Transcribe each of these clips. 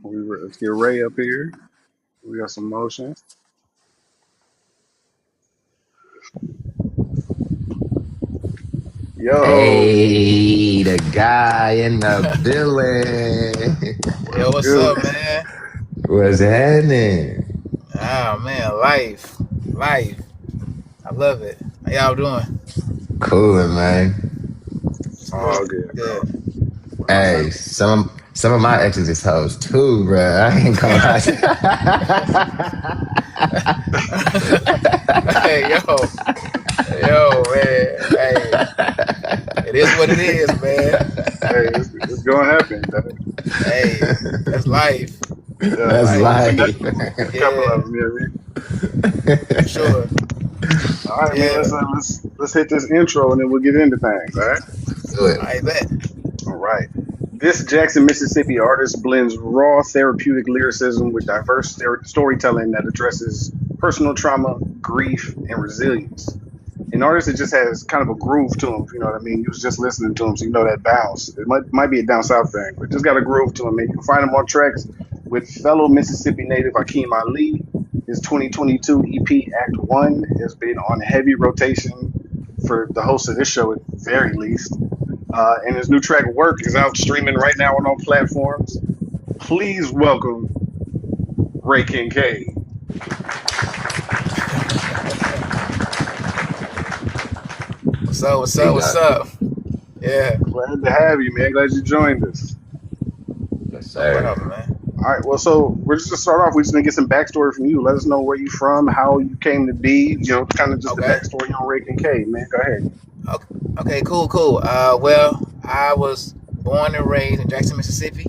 Let's get Ray up here. We got some motion. Yo, Hey, the guy in the building. Yo, what's what's good? up, man? What's happening? Ah, man, life. I love it. How y'all doing? Coolin', man. It's All good, good, bro. good. All right. Hey, some of my exes is hoes too, bruh. I ain't gonna Hey, man. Hey, it is what it is, man. Hey, it's gonna happen. Dog. Hey, that's life. Yeah, That's That's life. life. a couple of Yeah, them. You know what I mean? for sure. All right, man. Yeah, Let's hit this intro and then we'll get into things. All right. Do it. I bet. All right. This Jackson, Mississippi artist blends raw therapeutic lyricism with diverse storytelling that addresses personal trauma, grief, and resilience. An artist that just has kind of a groove to him. You know what I mean? You was just listening to him, so you know that bounce. It might be a down south thing, but just got a groove to him. And you can find him on tracks with fellow Mississippi native Hakeem Ali. His 2022 EP Act One has been on heavy rotation for the host of this show, at the very least. And his new track Work is out streaming right now on all platforms. Please welcome Ray Kincaid. What's up? What's Big up? What's up. up? Yeah, Glad to have you, man. Glad you joined us. Yes, no sir. problem, man. All right. Well, so we're just gonna start off. We're just gonna get some backstory from you. Let us know where you from, how you came to be. Kind of just the Okay. backstory on Ray Kincaid, man. Go ahead. Okay, okay, cool. Well, I was born and raised in Jackson, Mississippi.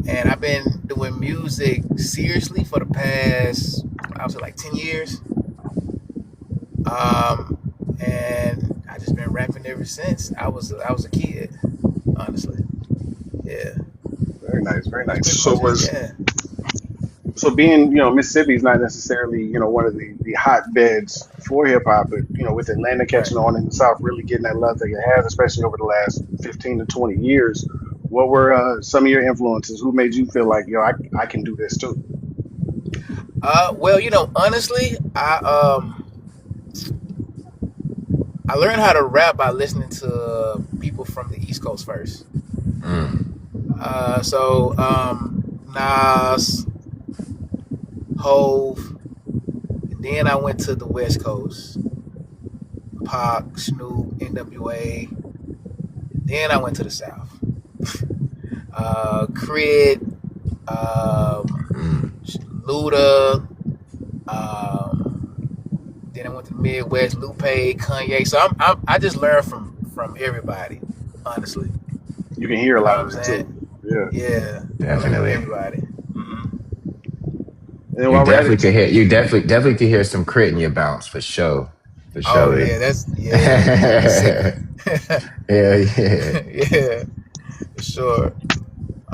And I've been doing music seriously for the past, I would say, like 10 years. Um, and I just been rapping ever since I was a kid, honestly. Yeah, Very nice. Very that's nice. pretty So much it. was Yeah, so being Mississippi is not necessarily one of the hotbeds for hip hop, but with Atlanta right. catching on in the South, really getting that love that it has, especially over the last 15 to 20 years. What were some of your influences? Who made you feel like I can do this too? Well, honestly, I learned how to rap by listening to people from the East Coast first. Mm. Nas, Hove, and then I went to the West Coast. Pac, Snoop, NWA. Then I went to the South. Crit, um, Mm. Luda. Then I went to the Midwest, Lupe, Kanye. So I just learned from everybody, honestly. You can hear a You know lot what I'm of it too. saying? Yeah. Yeah, I learned from Definitely. everybody. Hmm. And then You while we're at definitely it, could hear. You definitely could hear some crit in your bounce for sure. For Oh sure. yeah, that's yeah, Mississippi. Yeah, yeah. Yeah, for sure.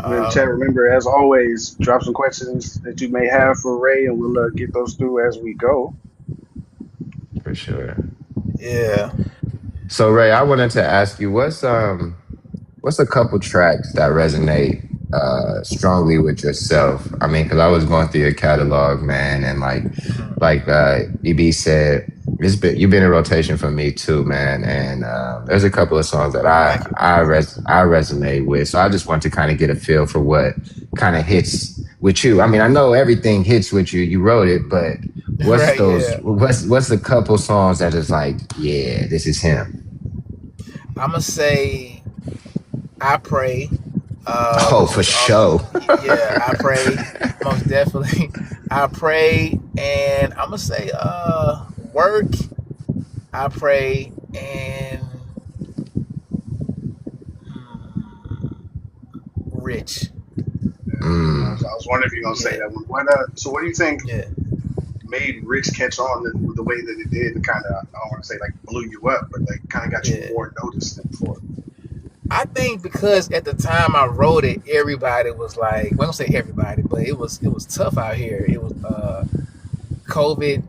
in the chat, Um, remember, as always, drop some questions that you may have for Ray, and we'll get those through as we go. For sure. yeah. So Ray, I wanted to ask you, what's a couple tracks that resonate strongly with yourself? I mean, because I was going through your catalog, man, and Mhm. like EB said, you've been in rotation for me too, man. And there's a couple of songs that Thank you. I resonate with. So I just want to kind of get a feel for what kind of hits with you. I mean, I know everything hits with you. You wrote it, but Right, yeah. what's the couple songs that is like, yeah, this is him. I'm gonna say I pray, Oh, which for is off. sure. Yeah, I pray most definitely. I pray, and I'm gonna say work. I pray and mm, rich. I Mm. was wondering if you're gonna say Yeah, that one. So what do you think yeah, made Rich catch on the way that it did? To kind of, I don't want to say like blew you up, but like kind of got you yeah. more noticed than before. I think because at the time I wrote it, everybody was like, well, I don't say everybody, but it was tough out here. It was COVID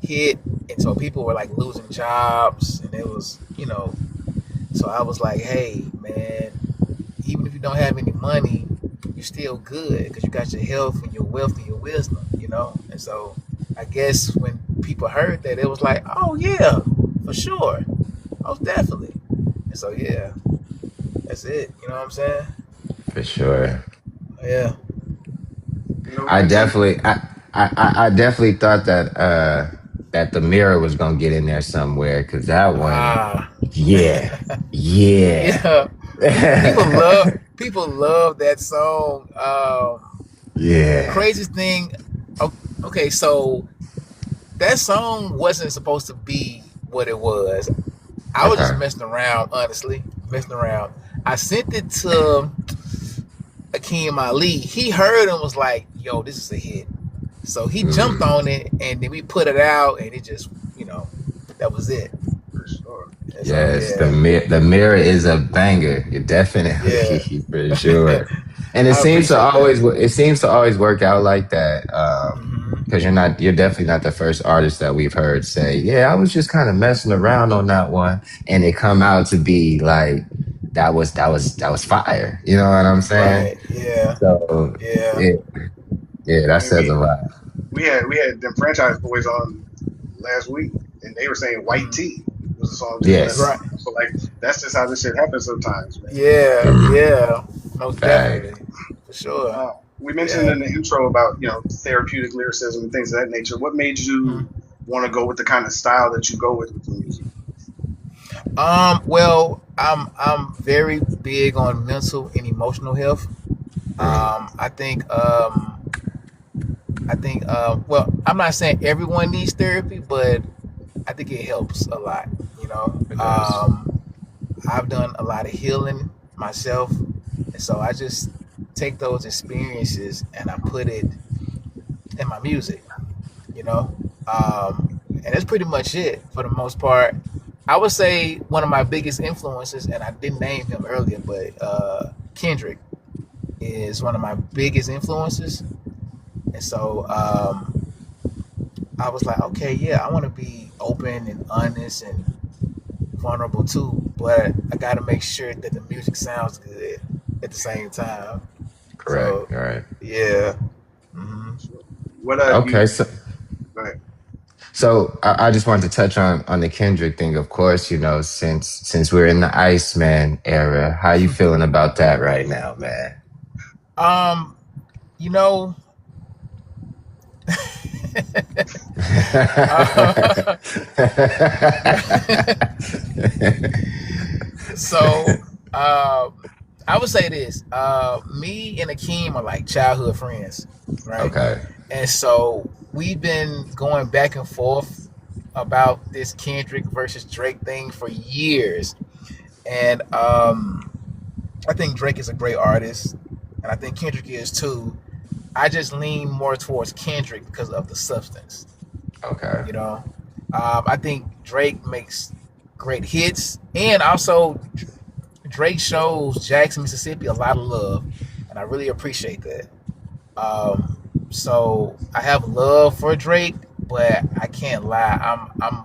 hit, and so people were like losing jobs, and it was so I was like, hey man, even if you don't have any money, you still good because you got your health and your wealth and your wisdom, you know. And so I guess when people heard that, it was like, oh yeah, for sure, most definitely. And so yeah, that's it. You know what I'm saying? For sure. Yeah. You know, we I mentioned. definitely, I definitely thought that that the mirror was gonna get in there somewhere because that one, Ah. yeah, yeah, Yeah. People love that song. The yeah. craziest thing. Okay, so that song wasn't supposed to be what it was. I was just Okay. messing around, honestly, messing around. I sent it to Akeem Ali. He heard and was like, "Yo, this is a hit." So he jumped Mm. on it, and then we put it out, and it just, that was it. For sure. And so Yes, yeah, the mirror is a banger. It yeah, definitely for sure. And I appreciate that. it seems to always work out like that. Because Hmm. you're definitely not the first artist that we've heard say, "Yeah, I was just kind of messing around on that one," and it come out to be like that was fire. You know what I'm saying? Right. Yeah. So Yeah. yeah, yeah, I that mean, says a lot. we had them franchise boys on last week, and they were saying "White Mm. Tea" was the song just messed Yes, Right. around. So like, that's just how this shit happens sometimes, man. Yeah. mm, Yeah. Most fact. definitely. For sure. We mentioned Yeah. in the intro about therapeutic lyricism and things of that nature. What made you Mhm. want to go with the kind of style that you go with the music? Well, I'm very big on mental and emotional health. Mm, I think well, I'm not saying everyone needs therapy, but I think it helps a lot. You know, it does. I've done a lot of healing myself, and so I just take those experiences and I put it in my music. You know, and that's pretty much it for the most part. I would say one of my biggest influences, and I didn't name him earlier, but Kendrick is one of my biggest influences, and so I was like, okay, yeah, I want to be open and honest and vulnerable too, but I got to make sure that the music sounds good at the same time. Correct. So All right. yeah. Hmm. Sure. What do Okay. you So go ahead? I just wanted to touch on the Kendrick thing. Of course, since we're in the Iceman era, how you feeling about that right now, man? um, you know, uh, so I would say this: me and Akeem are like childhood friends, right? Okay. And so we've been going back and forth about this Kendrick versus Drake thing for years, and I think Drake is a great artist, and I think Kendrick is too. I just lean more towards Kendrick because of the substance. Okay. You know, I think Drake makes great hits, and also Drake shows Jackson, Mississippi, a lot of love, and I really appreciate that. Um, so I have love for Drake, but I can't lie,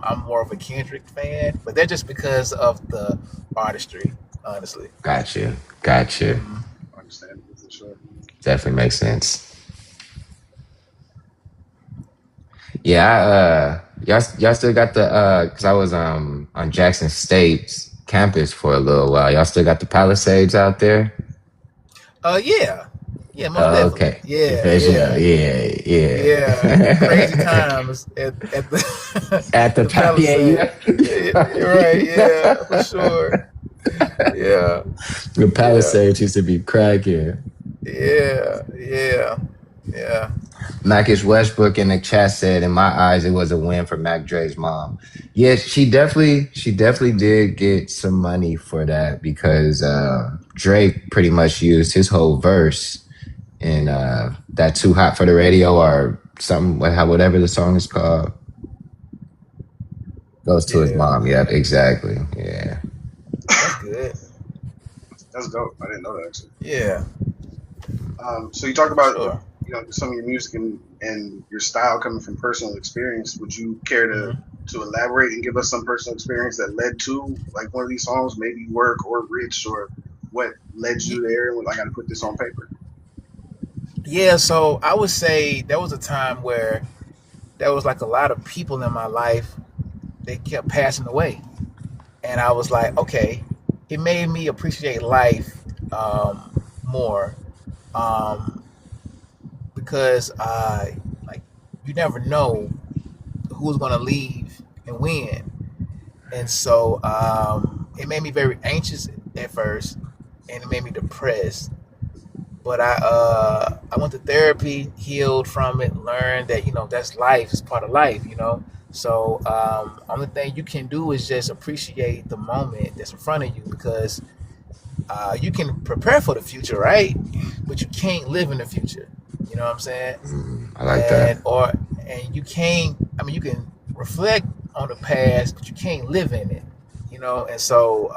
I'm more of a Kendrick fan, but that's just because of the artistry, honestly. Got you. Got you. Mm-hmm. Understandable for sure. Definitely makes sense. Yeah, y'all still got the because I was on Jackson State's campus for a little while. Y'all still got the Palisades out there? Yeah, yeah, most definitely. Okay. Yeah, For sure. yeah, Yeah, yeah. Crazy yeah. times at the At the the yeah, Palisade. You're right. Yeah, for sure. Yeah, the yeah, Palisades used to be cracking. yeah, yeah, yeah. Mackish Westbrook in the chat said, "In my eyes, it was a win for Mac Dre's mom." Yes, she definitely did get some money for that because Drake pretty much used his whole verse in that "Too Hot for the Radio" or something, whatever the song is called, goes to his Yeah, mom. Yep, exactly. Yeah, that's good. That's dope. I didn't know that actually. Yeah, So you talk for about sure. some of your music and your style coming from personal experience. Would you care Hmm. to elaborate and give us some personal experience that led to like one of these songs, maybe Work or Rich, or what led you there? And I got to put this on paper. Yeah, so I would say there was a time where there was like a lot of people in my life, they kept passing away. And I was like, okay, it made me appreciate life more, um, because like you never know who's gonna leave and when. And so it made me very anxious at first, and it made me depressed. But I went to therapy, healed from it, learned that that's life, it's part of life, So only thing you can do is just appreciate the moment that's in front of you, because you can prepare for the future, right? But you can't live in the future. You know what I'm saying? I like that. And you can't. I mean, you can reflect on the past, but you can't live in it. And so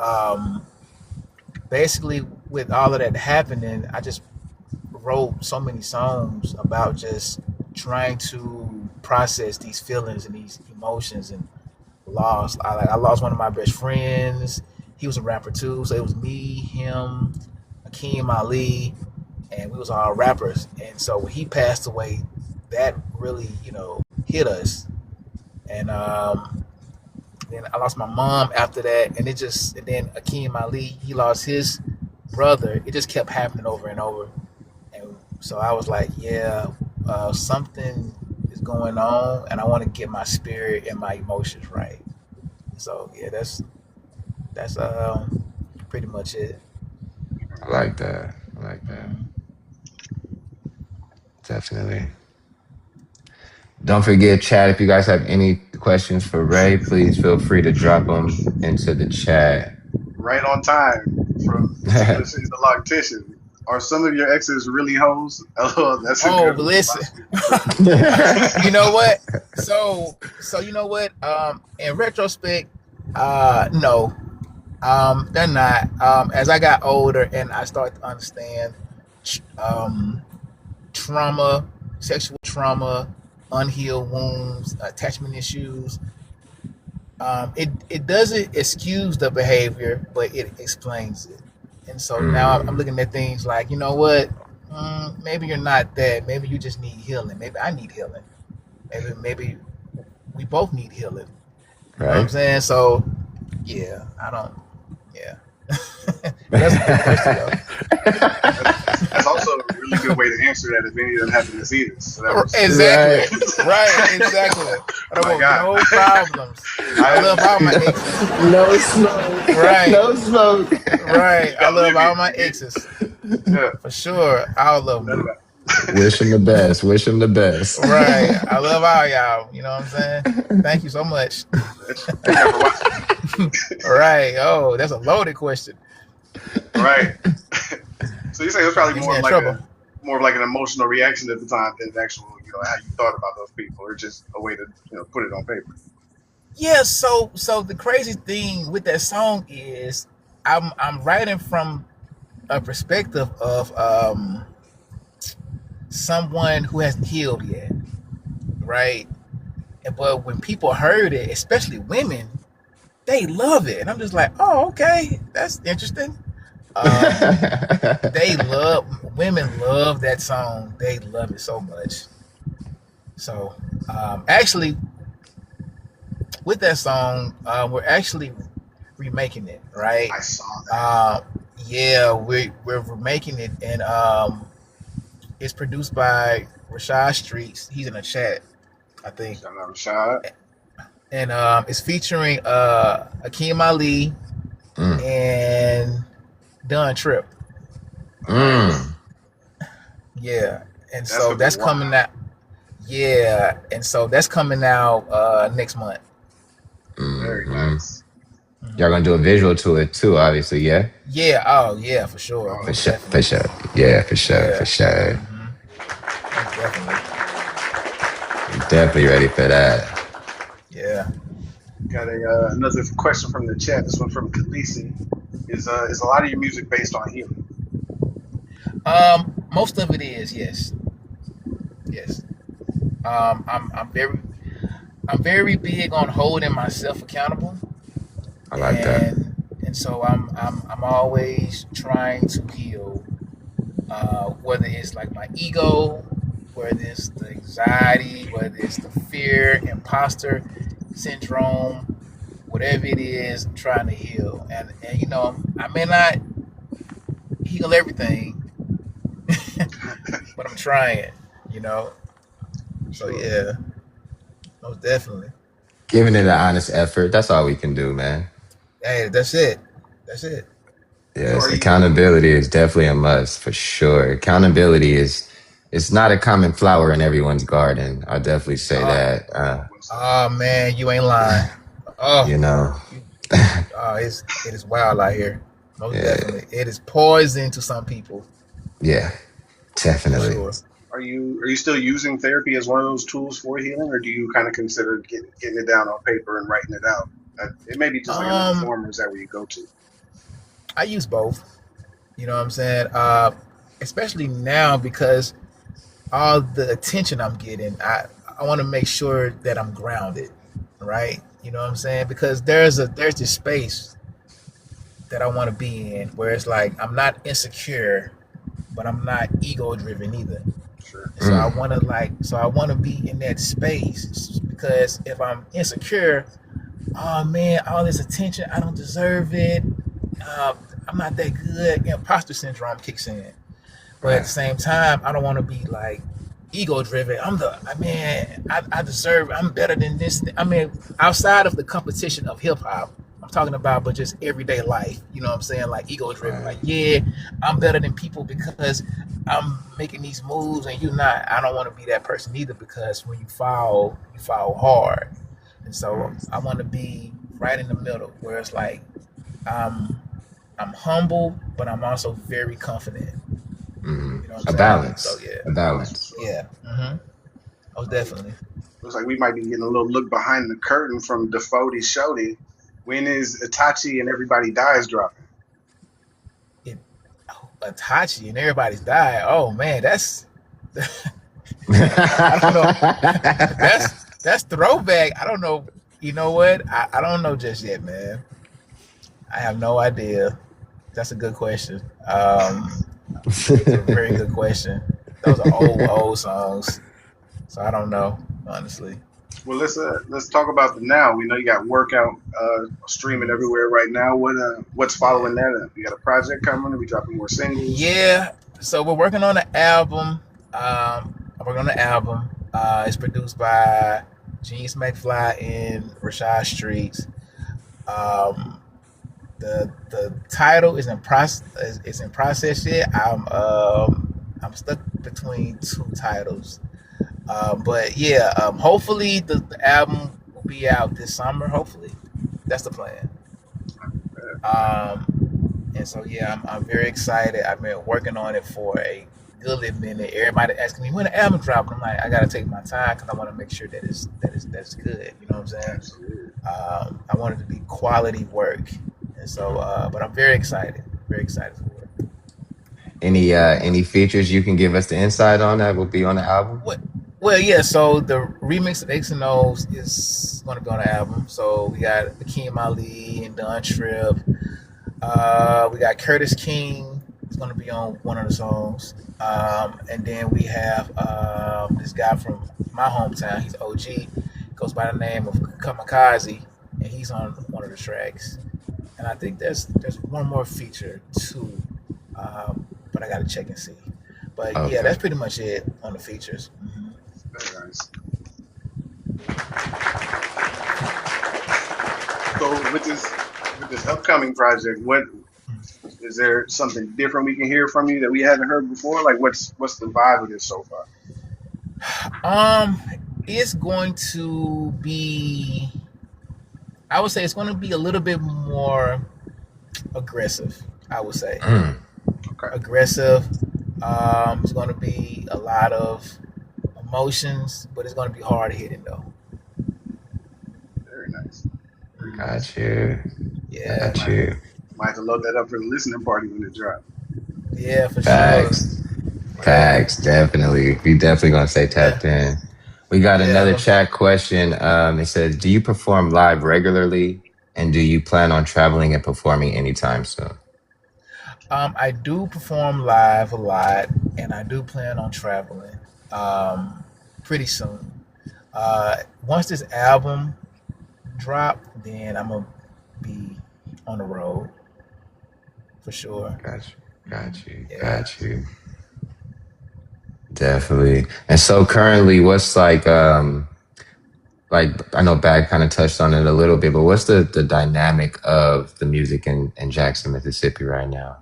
basically, with all of that happening, I just wrote so many songs about just trying to process these feelings and these emotions and loss. I lost one of my best friends. He was a rapper too, so it was me, him, Akeem Ali, and we was all rappers. And so when he passed away, that really hit us. And then I lost my mom after that, and then Akeem Ali, he lost his brother. It just kept happening over and over. And so I was like, yeah, something is going on, and I want to get my spirit and my emotions right. So yeah, that's pretty much it. I like that. I like that. Mm. Definitely. Don't forget, chat, if you guys have any questions for Ray, please feel free to drop them into the chat. Right on time from Sheila. She's the loctician. Are some of your exes really hoes? Oh, that's a Oh, good but one. listen, you know what? So you know what? In retrospect, no, they're not. As I got older and I started to understand, um, trauma, sexual trauma, unhealed wounds, attachment issues. It doesn't excuse the behavior, but it explains it. And so now I'm Mm, looking at things like, you know what? Maybe you're not that. Maybe you just need healing. Maybe I need healing. Maybe we both need healing. You know what I'm right? saying? So yeah, I don't. Yeah, that's a good question though. That's also a really good way to answer that if any of them happen to see this. So that was, Exactly. Right. Right. Exactly. I don't my want God. no problems. I love all my exes. No smoke. Right. No smoke. Right. You I gotta love live all here, my nigga. exes Yeah, for sure. All of no doubt them. about Wish him the best. Wish him the best. Right. I love all y'all. You know what I'm saying? Thank you so much. it. Thank y'all for watching. Right. Oh, that's a loaded question. Right. So you say it was probably Gets me in trouble. more of like an emotional reaction at the time than the actual, how you thought about those people, or just a way to, put it on paper. Yeah. So the crazy thing with that song is I'm writing from a perspective of someone who hasn't healed yet. Right. But when people heard it, especially women, they love it, and I'm just like, oh, okay, that's interesting. Um, they love Women love that song. They love it so much. So actually, with that song, we're actually remaking it, right? I saw that. Uh, yeah, we're remaking it, and it's produced by Rashad Streets. He's in the chat, I think, Shout out Rashad. and it's featuring Akeem Ali Mm, and Don Tripp. Nice. mm. Yeah, and That's so gonna be that's wild. coming out. Yeah, and so that's coming out next month. Very Hmm. nice. Y'all gonna do a visual to it too, obviously, yeah? Yeah. Oh, yeah, for sure, Oh For yeah. most sure, for definitely. sure. Yeah, for sure, for Yeah. sure. Most definitely. Definitely ready for that. Yeah. Got another question from the chat. This one from Khaleesi. Is a lot of your music based on healing? Most of it is, yes, yes. I'm very big on holding myself accountable, I like that. and so I'm always trying to heal whether it's like my ego, whether it's the anxiety, whether it's the fear, imposter syndrome, whatever it is, I'm trying to heal. And I may not heal everything, but I'm trying. You know, so Sure. yeah, most definitely. Giving it an honest effort. That's all we can do, man. Hey, that's it. That's it. So Yes, are you accountability is definitely a must for sure. Accountability is it's not a common flower in everyone's garden. I'll definitely say Oh, that. what's up? oh man, you ain't lying. Oh, You know, you, it is wild out here. Most yeah, definitely, it is poison to some people yeah, for definitely. sure. Are you still using therapy as one of those tools for healing, or do you kind of consider getting it down on paper and writing it out? It may be just like another Um, form, or is that where you go to? I use both. You know what I'm saying? Especially now because all the attention I'm getting, I want to make sure that I'm grounded, right? You know what I'm saying? Because there's this space that I want to be in where it's like I'm not insecure, but I'm not ego driven either. Sure. And so I Mm, want to be in that space because if I'm insecure, oh man, all this attention, I don't deserve it. Uh, I'm not that good. Imposter syndrome kicks in. But at right. the same time, I don't want to be like ego driven. I deserve. I'm better than this. I mean, outside of the competition of hip hop, I'm talking about, but just everyday life. You know what I'm saying? Like ego driven. Right. Like yeah, I'm better than people because I'm making these moves and you're not. I don't want to be that person either because when you fall hard. And so Mm, I want to be right in the middle where it's like I'm I'm humble, but I'm also very confident. mm. You know what I'm A saying? So balance. yeah, A Balance for balance. sure. yeah, most definitely. Looks like we might be getting a little look behind the curtain from Defoe Shody. When is Itachi and Everybody Dies dropping? It, Itachi and everybody's died. Oh man, that's I don't know. That's throwback. I don't know. You know what? I don't know just yet, man. I have no idea. That's a good question. It's a very good question. Those are old songs, so I don't know honestly. Well, let's talk about the now. We know you got workout streaming Mhm. everywhere right now. What's Yeah, following that up? You got a project coming? Are we dropping more singles? yeah. So we're working on an album. I'm working on an album. It's produced by Genius McFly and Rashad Streets. Um, the title is in process. Is in process yet. I'm stuck between two titles. But yeah, hopefully the album will be out this summer. Hopefully, that's the plan. And so yeah, I'm very excited. I've been working on it for a good minute. Everybody asking me when the album dropping. I'm like, I gotta take my time because I want to make sure that's good. You know what I'm saying? Absolutely. I want it to be quality work, and so but I'm very excited for it. Any features you can give us the insight on that will be on the album? What? Well, yeah. So the remix of X and O's is going to be on the album. So we got Akeem Ali and Don Tripp. We got Curtis King. He's going to be on one of the songs. And then we have this guy from my hometown. He's OG. Goes by the name of Kamikaze, and he's on one of the tracks. And I think there's one more feature too, but I got to check and see. But yeah, Okay. that's pretty much it on the features. Mm-hmm. Very nice. So with this upcoming project, what is there something different we can hear from you that we haven't heard before? Like what's the vibe of this so far? Um, it's going to be. I would say it's going to be a little bit more aggressive. I would say Mm, Okay, aggressive. It's going to be a lot of emotions, but it's going to be hard hitting though. very nice. Very nice. got you. Yeah, Got Might you. might have to load that up for the listening party when it drops. yeah, for sure. Facts. Yeah, Facts. Definitely. We definitely gonna stay yeah, tapped in. We got yeah. another chat question. It says, "Do you perform live regularly, and do you plan on traveling and performing anytime soon?" I do perform live a lot, and I do plan on traveling um, pretty soon. Once this album drop, then I'm gonna be on the road for sure. Got you. Got you. Yeah. Got you. Definitely. And so currently, what's like I know Bag kind of touched on it a little bit, but what's the dynamic of the music in Jackson, Mississippi right now?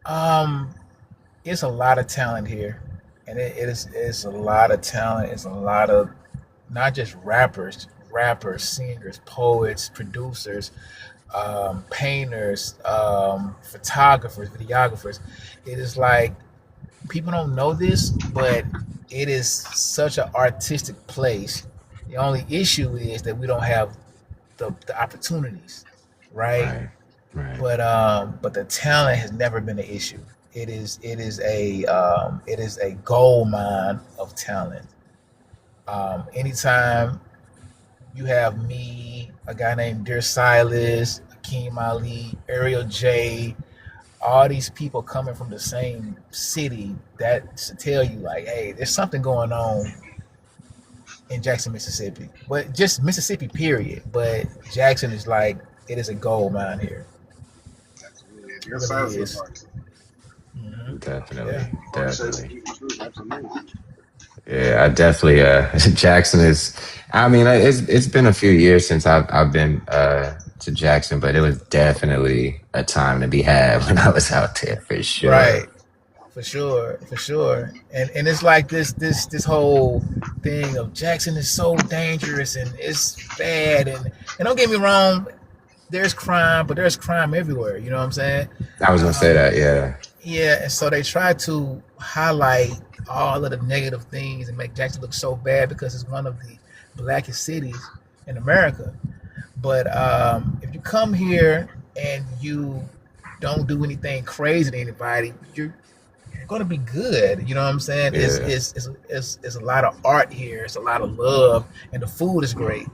Um, it's a lot of talent here, and it's a lot of talent. It's a lot of not just rappers, singers, poets, producers, painters, photographers, videographers. It is like people don't know this, but it is such an artistic place. The only issue is that we don't have the opportunities, right? Right. Right. But the talent has never been an issue. It is a gold mine of talent. Anytime you have me, a guy named Dear Silas, Akeem Ali, Ariel J, all these people coming from the same city, that to tell you like, hey, there's something going on in Jackson, Mississippi. But just Mississippi, period. But Jackson is like, it is a gold mine here. Absolutely. It Your really size is is. hard. Hmm. Yeah. Definitely. Hard says to Definitely. keep the truth. Absolutely. Yeah, I definitely Jackson is I mean, it's been a few years since I've been to Jackson, but it was definitely a time to be had when I was out there for sure. Right. For sure. For sure. And it's like this whole thing of Jackson is so dangerous and it's bad and don't get me wrong, there's crime, but there's crime everywhere. You know what I'm saying? I was gonna say Um, that, yeah. yeah, and so they try to highlight all of the negative things and make Jackson look so bad because it's one of the blackest cities in America. But if you come here and you don't do anything crazy to anybody, you're gonna be good. You know what I'm saying? Yeah. It's a lot of art here. It's a lot of love, and the food is great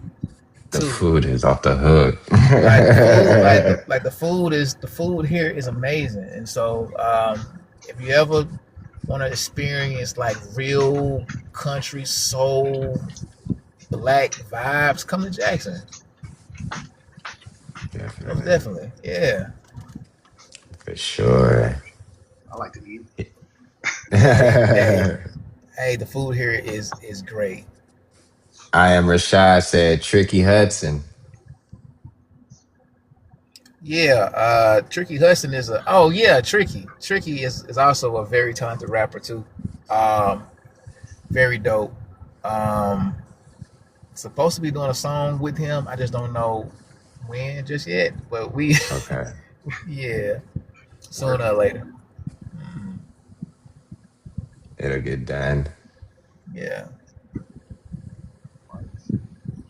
The too. food is off the hook. Like the food, the food here is amazing. And so, if you ever want to experience like real country soul black vibes, come to Jackson. Most Definitely. definitely, yeah. For sure. I like to eat. Hey, hey, the food here is great. I am Rashad said Tricky Hudson. Yeah, Tricky Hudson is a oh yeah, Tricky. Tricky is also a very talented rapper too. Um, very dope. Um, Supposed to be doing a song with him. I just don't know when just yet. But we Okay. yeah, sooner Working. or later. Mhm. It'll get done. Yeah.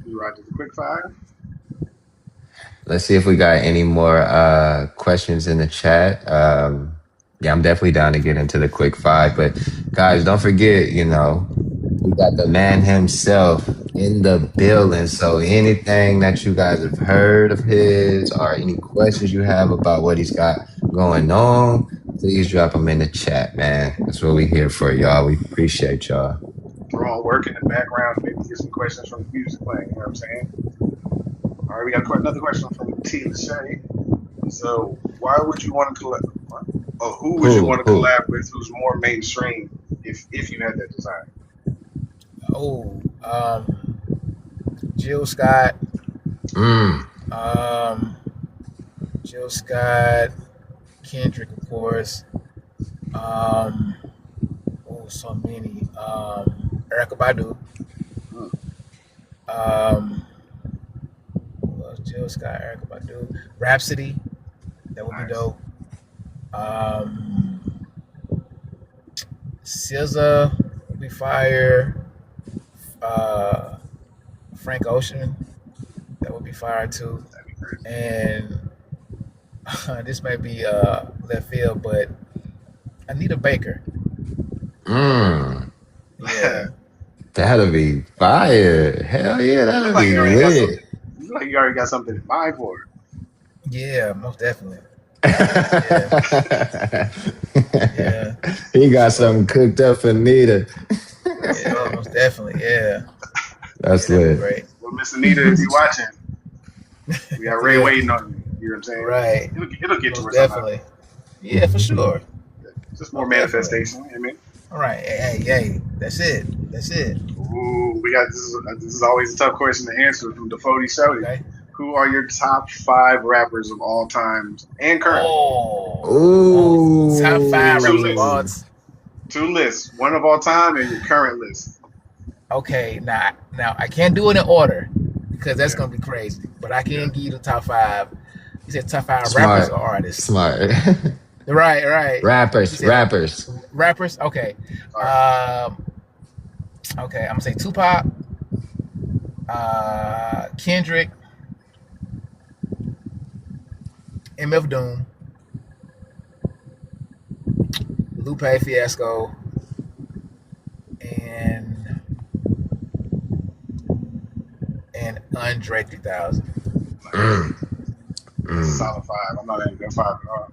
We ride to the quick five. Let's see if we got any more questions in the chat. Yeah, I'm definitely down to get into the quick five. But guys, don't forget, we got the man himself in the building. So anything that you guys have heard of his or any questions you have about what he's got going on, please drop them in the chat, man. That's what we here for, y'all. We appreciate y'all. Throwing work in the background. Maybe get some questions from the music playing. You know what I'm saying? All right, we got another question from T. Lachey. So, why would you want to collab? Oh, who would you Who? want to Who? collab with? Who's more mainstream? If you had that desire. Oh, Jill Scott. Mm. Um, Jill Scott, Kendrick, of course. Um, oh, so many. Erica Badu. Hmm. Um, who else? Jill Scott, Erica Badu, Rhapsody. That would be Nice. dope. Um, SZA would be fire. Uh, Frank Ocean. That would be fire too. That'd be crazy. And this may be left field, but Anita Baker. Mm. Yeah, That'll be fire. Hell yeah, You look that'll like be you already got something. lit. You look like you already got something in mind for it. yeah, most definitely. Yeah, yeah, He for got sure. something cooked up for Nita. That's Yeah, most definitely. Yeah, yeah, That's that'd be lit. great. well, Miss Anita, if you're watching, we got Ray Yeah, waiting on you. You know what I'm saying? right. It'll get to Most her somehow. definitely. Yeah, for sure. Just more Most definitely. manifestation. I mean, All right. Hey, hey, hey. That's it. That's it. ooh, we got this is always a tough question to answer from Defoe Shouty. Okay. Who are your top five rappers of all times and currently? Oh, top Give me five two rappers of Ooh. all. lists. Two lists. One of all time and your current list. Okay, now I can't do it in order because that's Yeah, gonna be crazy. But I yeah. can give you the top five. You said top five rappers or Smart. artists? Smart. Right, right. You rappers. said Rappers. rappers. Okay. All right. Um. Okay. I'm gonna say Tupac, Kendrick, MF Doom, Lupe Fiasco, and Andre 3000. Nice. Mm, That's a mm. solid five. I'm not even gonna five at all.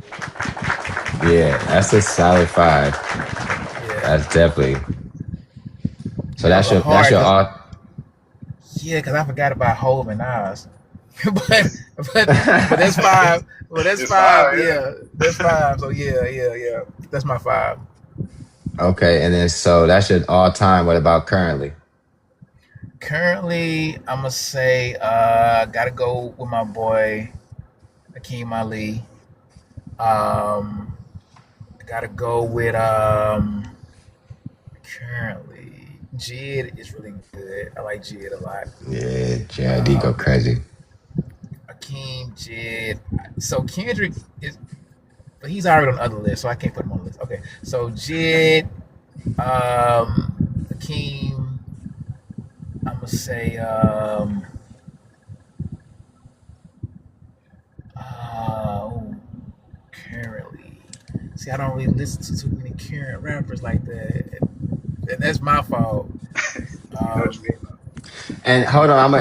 Yeah, that's a solid five. Yeah, That's definitely. So that was a that's hard your because all. yeah, because I forgot about Hove and Nas. but but that's five. Well, that's It's five. five, yeah. Yeah, that's five. So yeah, yeah, yeah. That's my five. Okay, and then so that's your all time. What about currently? Currently, I'm gonna say gotta go with my boy Akeem Ali. I gotta go with currently Jid is really good. I like Jid a lot. Yeah, JID go Um, crazy. Akeem, Jid. So Kendrick is, but he's already on the other list, so I can't put him on the list. Okay, so Jid, Akeem. I'm gonna say oh, currently. See, I don't really listen to too many current rappers like that, and that's my fault. I know what you Um, mean. And hold on, I'm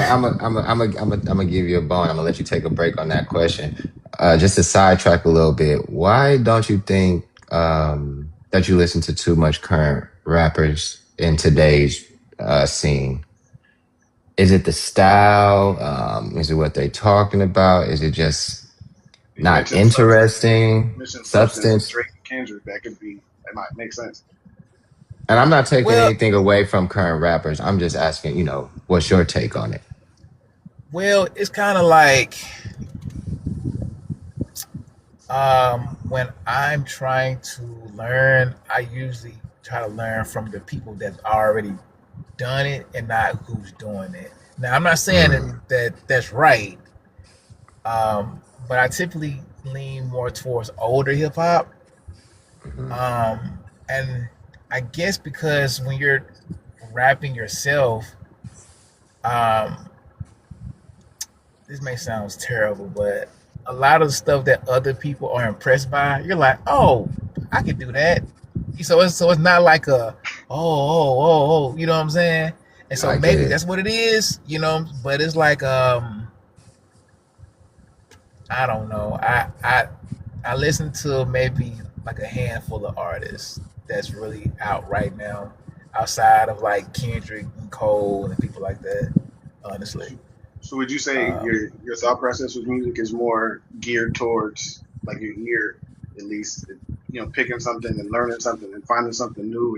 gonna give you a bone. I'm gonna let you take a break on that question. Just to sidetrack a little bit, why don't you think that you listen to too much current rappers in today's scene? Is it the style? Is it what they're talking about? Is it just You not mentioned substance. interesting? Mentioned substance with Substance? Drake and Kendrick. That might make sense. And I'm not taking well, anything away from current rappers. I'm just asking, what's your take on it? well, it's kind of like when I'm trying to learn, I usually try to learn from the people that already done it and not who's doing it. Now, I'm not saying Mm, that that's right, but I typically lean more towards older hip hop. mhm. And I guess because when you're rapping yourself, um, this may sound terrible, but a lot of the stuff that other people are impressed by, you're like, oh, I can do that. So it's not like a oh, you know what I'm saying? And so I get maybe it. that's what it is, you know. But it's like I don't know. I listen to maybe like a handful of artists that's really out right now, outside of like Kendrick and Cole and people like that. Honestly, So would you say um, your thought process with music is more geared towards like your ear, at least, picking something and learning something and finding something new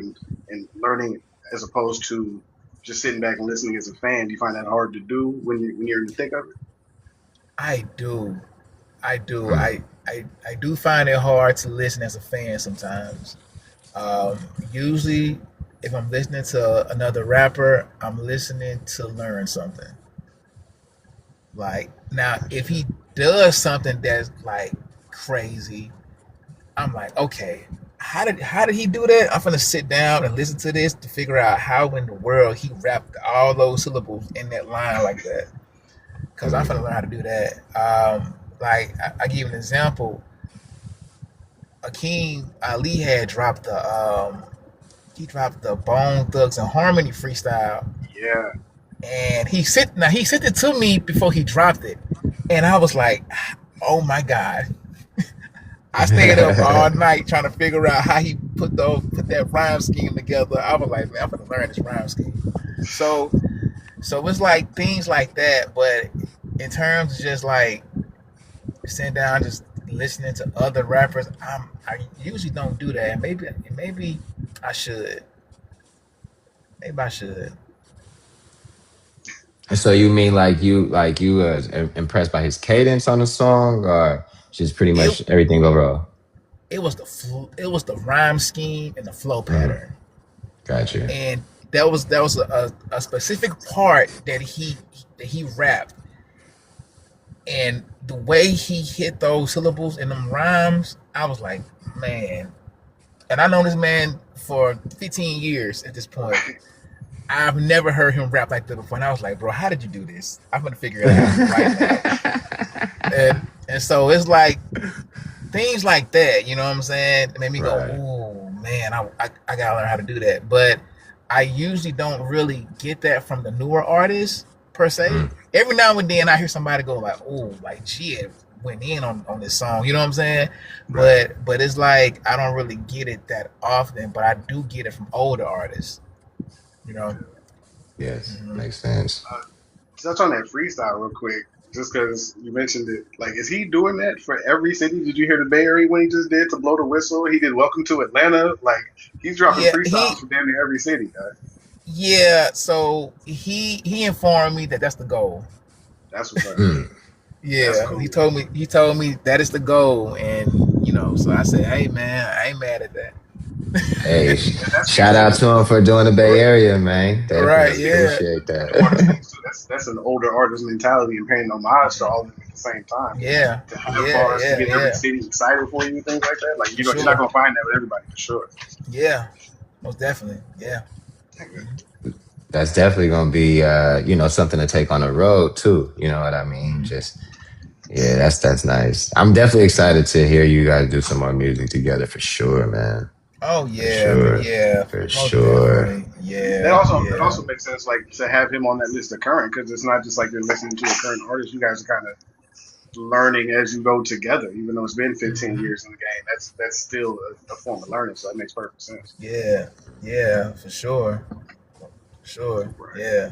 and learning as opposed to just sitting back and listening as a fan? Do you find that hard to do when you're in the thick of it? I do. I do. Mm, I do find it hard to listen as a fan sometimes. Um, Usually, if I'm listening to another rapper, I'm listening to learn something. Like now, if he does something that's like crazy, I'm like, okay, how did he do that? I'm gonna sit down and listen to this to figure out how in the world he rapped all those syllables in that line like that. Because I'm gonna mm, learn how to do that. Like I give you an example. Akeem Ali had dropped the he dropped the Bone Thugs and Harmony freestyle, Yeah, and he sent it to me before he dropped it, and I was like, oh my god, I stayed up all night trying to figure out how he put that rhyme scheme together. I was like, man, I'm gonna learn this rhyme scheme. So so it's like things like that. But in terms of just like sitting down, just listening to other rappers, I usually don't do that. Maybe I should. Maybe I should. So you mean like you was impressed by his cadence on the song, or just pretty It much everything overall? it was the rhyme scheme and the flow Mm, pattern, got you. and that was a specific part that he rapped, and the way he hit those syllables and them rhymes, I was like, man. And I know this man for 15 years at this point. Right. I've never heard him rap like that before, and I was like, bro, how did you do this? I'm gonna figure it out right now. And so it's like things like that, you know what I'm saying? It made me go, Right. oh man, I gotta learn how to do that. But I usually don't really get that from the newer artists per se. Mm, Every now and then I hear somebody go like, oh, like shit went in on this song, you know what I'm saying? Right. But it's like I don't really get it that often, but I do get it from older artists, you know. yes, Hmm. makes sense. Uh, touch on that freestyle real quick, just because you mentioned it. Like, is he doing that for every city? Did you hear the Bay Area when he just did to blow the whistle? He did Welcome to Atlanta. Like, he's dropping Yeah, freestyles for damn near every city. yeah. So he informed me that that's the goal. That's what's up. Mm. That's Yeah, cool. he told me that is the goal, and so I said, hey man, I ain't mad at that. Hey, And that's shout out to him for doing the Bay Area, man. Right? Definitely that's the Yeah, appreciate the artist that. thing too. That's an older artist mentality and paying homage to all of them at the same time. yeah, To have yeah, bars to yeah, get every yeah. city excited for you and things like that. Like For you're not sure. gonna find that with everybody for sure. Yeah, most definitely. Yeah. Hmm. That's definitely gonna be something to take on the road too. You know what I mean? Hmm. Just yeah, that's nice. I'm definitely excited to hear you guys do some more music together for sure, man. Oh For yeah, sure. yeah, For most sure. definitely. That Yeah, also yeah. makes sense, like to have him on that list of current, because it's not just like you're listening to a current artist. You guys are kind of learning as you go together, even though it's been 15 Hmm. years in the game. That's still a form of learning, so that makes perfect sense. Yeah, yeah, for sure, for sure. Right. Yeah.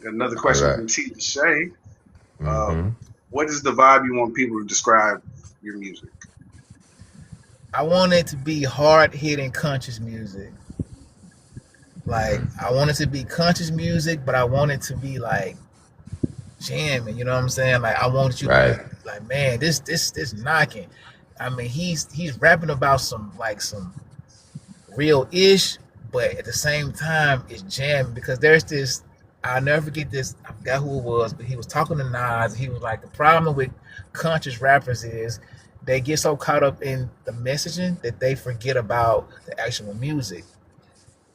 Another All question right. from T to Shay. Uh, Mm-hmm. what is the vibe you want people to describe your music? I want it to be hard hitting conscious music. Like Mm. I want it to be conscious music, but I want it to be like jamming. You know what I'm saying? Like I want you to Right. like, man, this knocking. I mean, he's rapping about some real ish, but at the same time, it's jamming because there's this. I'll never forget this. I forgot who it was, but he was talking to Nas. And he was like, the problem with conscious rappers is they get so caught up in the messaging that they forget about the actual music.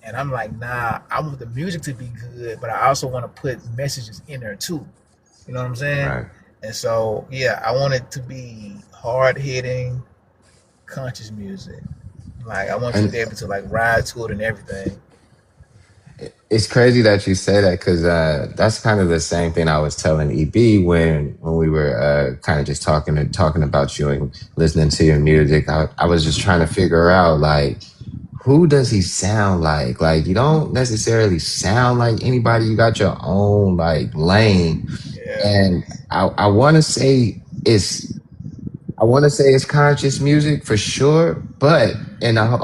And I'm like, nah, I want the music to be good, but I also want to put messages in there too. You know what I'm saying? Right. And so, yeah, I want it to be hard hitting, conscious music. Like, I want you to And be able to like ride to it and everything. it's crazy that you say that because that's kind of the same thing I was telling EB when we were kind of just talking about you and listening to your music. I was just trying to figure out like who does he sound like? Like you don't necessarily sound like anybody. You got your own like lane, Yeah, and I want to say it's conscious music for sure, but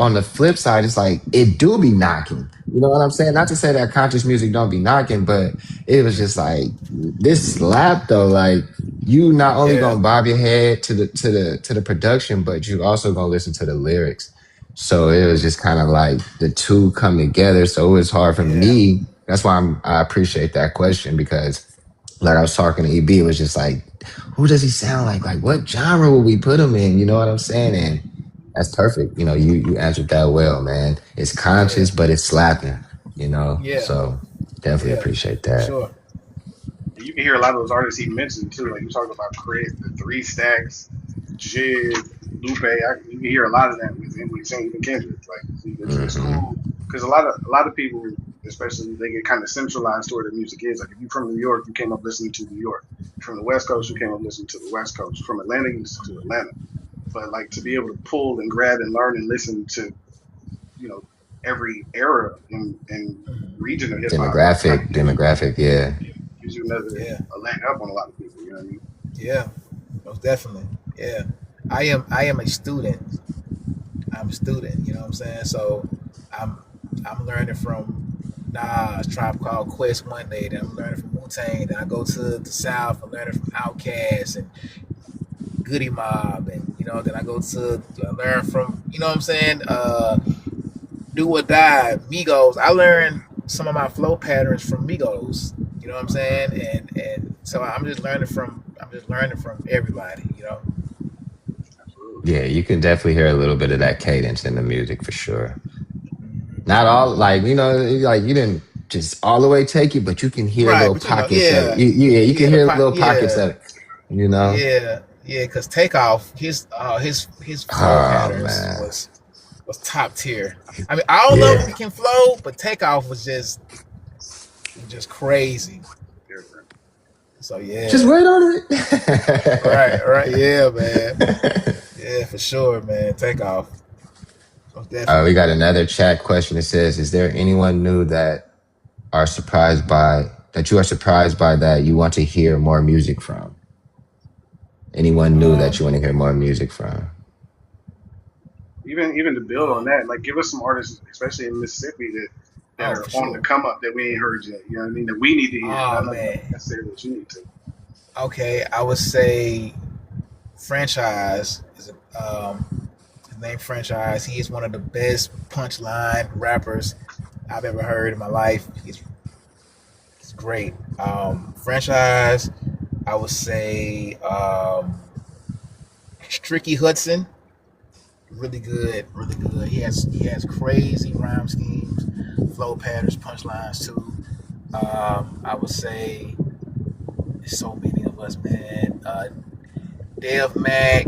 on the flip side, it's like it do be knocking. You know what I'm saying? Not to say that conscious music don't be knocking, but it was just like this slap though. Like you not only yeah, gonna bob your head to the production, but you also gonna listen to the lyrics. So it was just kind of like the two come together. So it was hard for yeah, me. That's why I appreciate that question because like I was talking to EB, it was just like, who does he sound like? Like what genre will we put him in? You know what I'm saying? And that's perfect. You answered that well, man. It's yeah, conscious, but it's slapping, you know? yeah, So definitely yeah, appreciate for that. sure. And you can hear a lot of those artists he mentioned too. Like you talking about Crit, the Three Stacks, Jid, Lupe. You can hear a lot of that with him. With saying even Kendrick. Like it's Hmm. cool because a lot of people, especially they get kind of centralized to where their music is. Like if you're from New York, you came up listening to New York. From the West Coast, you came up listening to the West Coast. From Atlanta, you listen to Atlanta. but like to be able to pull and grab and learn and listen to, you know, every era and region of hip hop kind of demographic, yeah. gives you another Yeah, a leg up on a lot of people. You know what I mean? yeah, most definitely. Yeah, I am a student. I'm a student. You know what I'm saying? So I'm I'm learning from Nas, Tribe Called Quest one day. Then I'm learning from Wu Tang. Then I go to the South. I'm learning from Outkast and Goody Mob, and then I go to learn from what I'm saying. Do or Die, Migos. I learned some of my flow patterns from Migos. You know what I'm saying? And so I'm just learning from everybody. Absolutely. Yeah, you can definitely hear a little bit of that cadence in the music for sure. Not all, like, like you didn't just all the way take it, but you can hear Right, little but pockets of it. yeah, Yeah, you can yeah, hear little pockets yeah, of it, you know? yeah. Because Takeoff, his flow Oh, patterns man. was top tier. I mean, all of them Yeah. can flow, but Takeoff was just crazy. Different. So Just yeah, wait on right, yeah, man, it. yeah, for sure, man. Takeoff, most We definitely. got another chat question that says, is there anyone new that you are surprised by that you want to hear more music from? Anyone new that Um, you want to hear more music from? Even to build on um, that, like give us some artists, especially in Mississippi, that oh, are for on the sure. come up that we ain't heard yet. You know what I mean? That we need to hear, Oh not man. necessarily that you need to. Okay, I would say Franchise is his name Franchise. He is one of the best punchline rappers I've ever heard in my life. He's great. Franchise, I would say Stricky Hudson, really good, really good. He has crazy rhyme schemes, flow patterns, punchlines too. I would say so many of us, man. Dev Mac,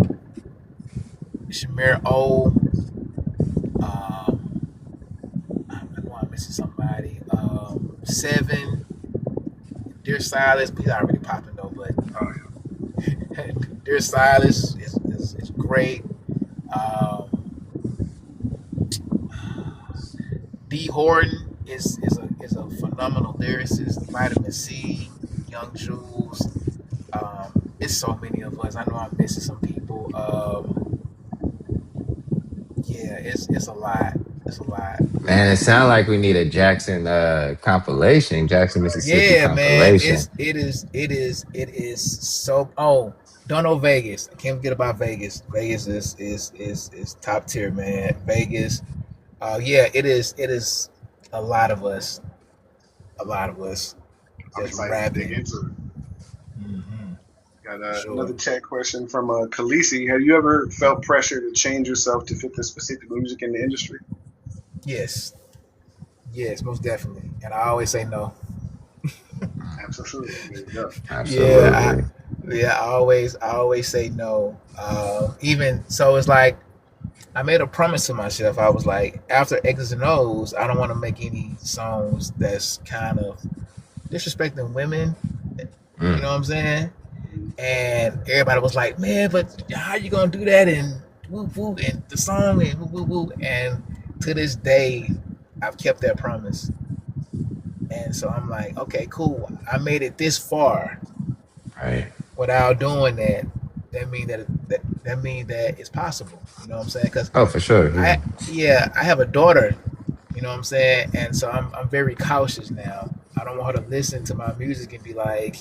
Shamir O. Um, I know I'm missing somebody. Seven, Dear Silas, he's already popping though, but Oh Dear Silas is great. Um, D Horton is a phenomenal lyricist. Vitamin C, Young Jules. It's so many of us. I know I'm missing some people. Yeah, it's a lot. It's a lot. Man, it sounds like we need a Jackson compilation, Jackson, Mississippi Yeah, man. compilation. It is so. Oh, don't know Vegas. I can't forget about Vegas. Vegas is top tier, man. Vegas. Yeah, it is a lot of us. A lot of us I'm just excited to dig rapping. into it. Mm-hmm. Got For another sure. chat question from Khaleesi. Have you ever felt pressure to change yourself to fit the specific music in the industry? Yes. Yes, most definitely. And I always say no. Absolutely. There you go. Yeah, Absolutely. I always say no. Even so, it's like I made a promise to myself. I was like, after X's and O's, I don't want to make any songs that's kind of disrespecting women. You know Mm. what I'm saying? Mhm. And everybody was like, "Man, but how you gonna do that?" And woo woo, and the song and woo woo woo. And to this day, I've kept that promise. And so I'm like, okay, cool. I made it this far Right. without doing that. That mean that it's possible. You know what I'm saying? Because Oh, for sure. Yeah. I have a daughter. You know what I'm saying? And so I'm very cautious now. I don't want her to listen to my music and be like,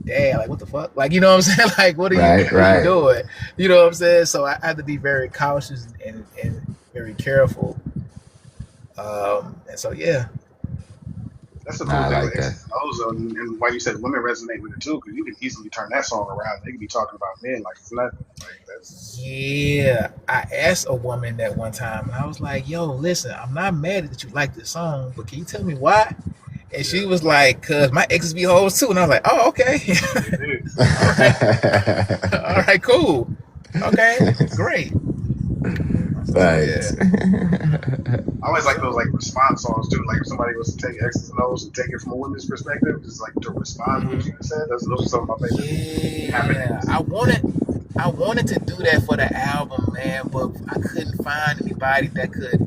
"Dad, like what the fuck?" Like you know what I'm saying? Like Right, what are you right. doing? You know what I'm saying? So I have to be very cautious and very careful. And so yeah, That's the cool Nah, I thing with like that. X's and O's, though, and why you said women resonate with it too, because you can easily turn that song around. They can be talking about men like it's nothing. Like that's yeah. I asked a woman that one time, and I was like, "Yo, listen, I'm not mad that you like this song, but can you tell me why?" And she yeah, was like, "Cause my exes be hoes too." And I was like, "Oh, okay, it is. all right, all right, cool, okay, great." So yeah, Thanks. I always for like those like sure. response songs too. Like if somebody was to take X's and O's and take it from a woman's perspective, just like to respond to what you Hmm. said. Those are some of my favorite Yeah, happenings. I wanted. I wanted to do that for the album, man, but I couldn't find anybody that could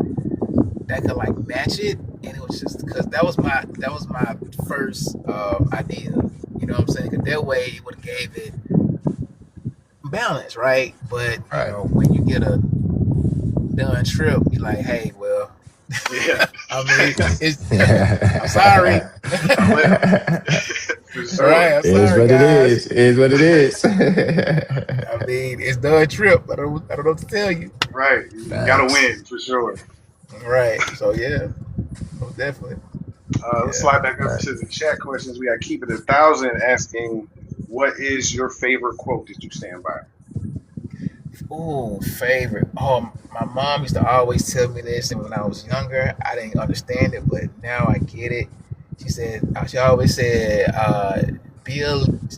like match it, and it was just because that was my first idea. You know what I'm saying? Because that way it would have gave it balance, right? But Right. when you get a done trip, you're like, hey, well, Yeah. I mean, I'm sorry. For sure. Right, I'm It is sorry, what it guys. is. It is what it is. I mean, it's done trip. I don't know what to tell you. Right. You gotta Facts. win for sure. Right. So yeah, most definitely. Let's Yeah. slide back up to the chat questions. We got Keep It 1,000 asking, what is your favorite quote that you stand by? Ooh, favorite. My mom used to always tell me this, and when I was younger, I didn't understand it, but now I get it. She always said, "Be a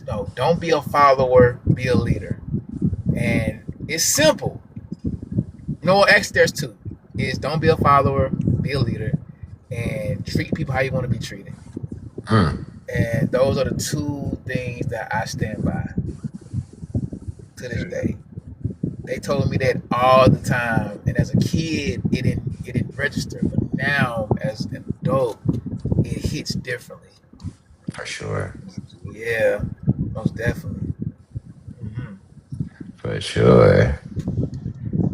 no, don't be a follower, be a leader." And it's simple. No, actually, there's two. Is don't be a follower, be a leader, and treat people how you want to be treated. Mm, And those are the two things that I stand by to this day. They told me that all the time, and as a kid, it didn't register. But now, as an adult, it hits differently. for sure. Yeah, most definitely. Hmm. For sure.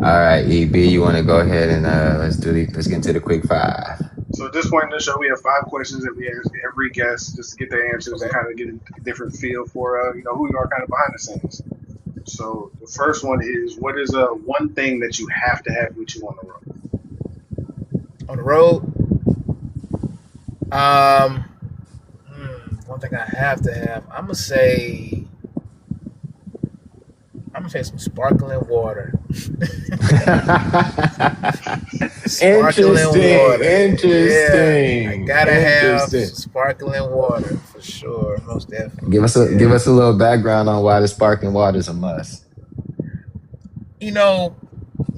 All right, EB, you want to go ahead and let's get into the quick five. So at this point in the show, we have 5 questions that we ask every guest just to get their answers and Okay. kind of get a different feel for who you are kind of behind the scenes. So the first one is, what is one thing that you have to have with you on the road? On the road, um, one thing I have to have, I'm gonna say some sparkling water. Sparkling Interesting. water. Yeah, I Interesting. gotta have Interesting. sparkling water for sure, most definitely. Give Yeah. us a little background on why the sparkling water is a must. You know,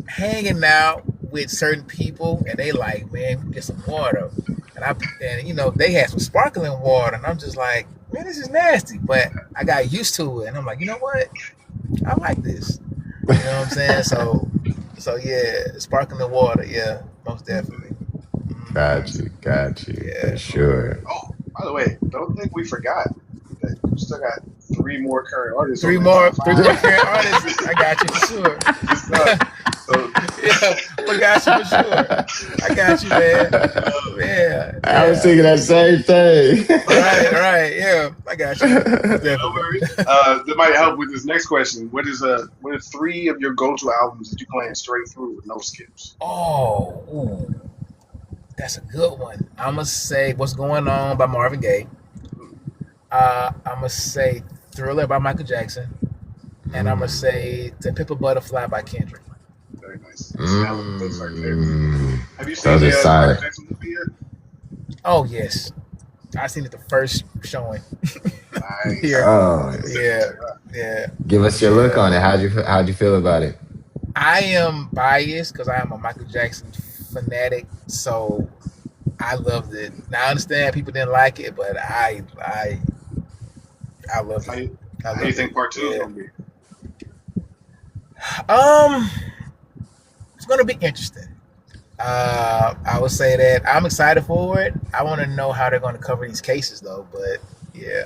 hanging out with certain people and they like, man, we get some water. And they had some sparkling water and I'm just like, man, this is nasty. But I got used to it and I'm like, you know what? I like this. You know what I'm saying? So yeah, sparkling water, yeah, most definitely. Got you. For Yeah. sure. Oh, by the way, don't think we forgot that you still got 3 more current artists Three on more that top three more 5. current artists. I got you for sure. It's not. So, Yeah, we got you for sure. I got you, man. Yeah, I was yeah. thinking that same thing. Right, yeah. I got you. Most no definitely. worries. That might help with this next question. What are 3 of your go-to albums that you playing straight through with no skips? Oh, ooh, that's a good one. I'm gonna say "What's Going On" by Marvin Gaye. I'm gonna say "Thriller" by Michael Jackson, and I'm gonna say "To Pimp a Butterfly" by Kendrick. Very nice. That's an album that's right there. Have you seen Those are the Michael solid. Jackson movie yet? Oh yes, I seen it the first showing Nice. here. Oh, Yeah, yeah. give us your look on it. How'd you feel about it? I am biased because I am a Michael Jackson fanatic, so I loved it. Now I understand people didn't like it, but I loved How it. you, I how you loved think it. part 2 is Yeah. gonna be? Um, it's gonna be interesting. I would say that I'm excited for it. I want to know how they're going to cover these cases, though. But yeah,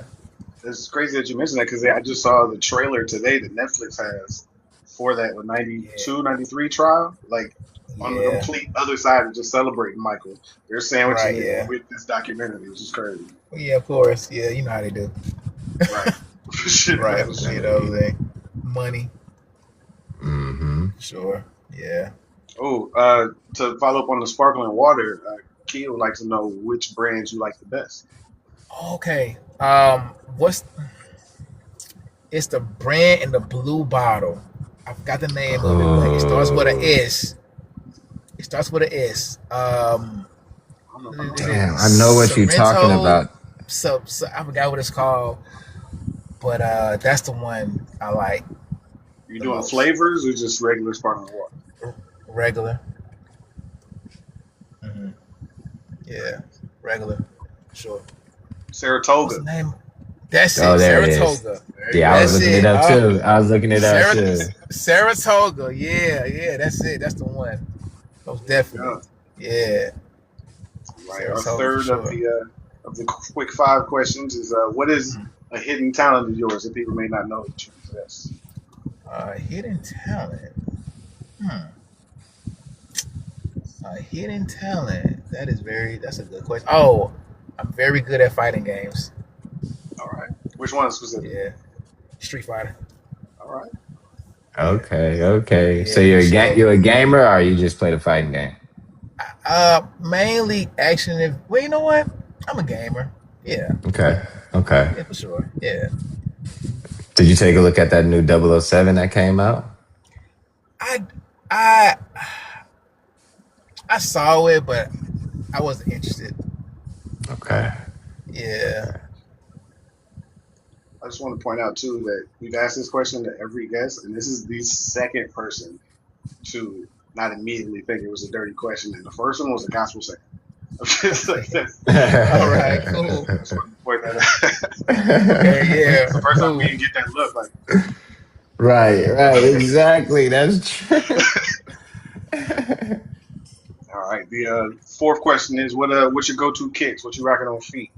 It's crazy that you mentioned that because I just saw the trailer today that Netflix has for that with yeah, 92, 93 trial. Like on the yeah, complete other side of just celebrating Michael. They're sandwiching right, it yeah, with this documentary, which is crazy. yeah. Of course, yeah. You know how they do, Right. For sure. right? For You sure. know, what I'm saying? Money, Mm-hmm. sure. Yeah. Oh, to follow up on the sparkling water, Kia would like to know which brands you like the best. Okay. What's it's the brand in the blue bottle. I forgot the name of it, but it starts with an Oh, S. It starts with an S. I don't know if I know Is that it damn! one. I know what you're talking Sorrento? about. So I forgot what it's called, but that's the one I like You the doing most. flavors or just regular sparkling water? Regular. Hmm. Yeah, regular. Sure. What's Saratoga. the name? That's Oh, it. there it is. Saratoga. There you Yeah, I go. was That's looking it it. up too. I was looking it up too. Saratoga. Yeah, that's it. That's the one. Most There you definitely. go. Yeah, All right. Our Saratoga for third sure. of the quick five questions is what is Mhm. a hidden talent of yours that people may not know that you possess? Hidden talent. Hmm. Hidden talent. That's a good question. Oh, I'm very good at fighting games. All right. Which one specifically? Yeah, Street Fighter. All right. Yeah, Okay. So yeah, for sure. you're a gamer, or you just play the fighting game? Mainly action. Well, you know what? I'm a gamer. Yeah, Okay. Okay. yeah, for sure. Yeah, Did you take a look at that new 007 that came out? I, I, I saw it, but I wasn't interested. Okay. Yeah. I just want to point out too that we've asked this question to every guest, and this is the second person to not immediately think it was a dirty question, and the first one was a gospel singer. I'm just like that's, All right. Cool. I just want to point that out. Okay. It's the Yeah. first time we Cool. didn't get that look. Like, Right, exactly. That's true. all right. The fourth question is what's your go-to kicks? What you rocking on feet?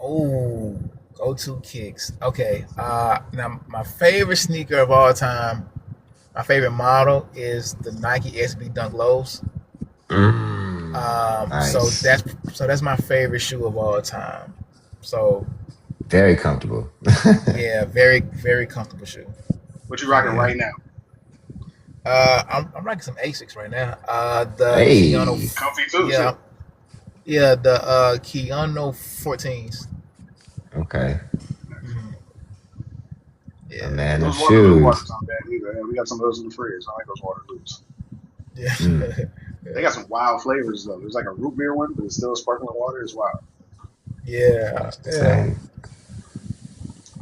Oh, go to kicks. Okay. Now my favorite sneaker of all time, my favorite model is the Nike SB Dunk Lows. So Nice. that's my favorite shoe of all time. So Very comfortable. yeah, very comfortable shoe. What you rocking Yeah. right now? I'm rocking some Asics right now. The Keanu. Hey. Comfy too, Yeah, shit. yeah. The Keanu 14s. Okay. Mhm. A Yeah, man of Those Waterloo shoes. waters aren't bad either. Yeah, we got some of those in the fridge. I like those Waterloos. yeah, Mm. They got some wild flavors though. There's like a root beer one, but it's still sparkling water. It's wild. yeah, That's the yeah. same.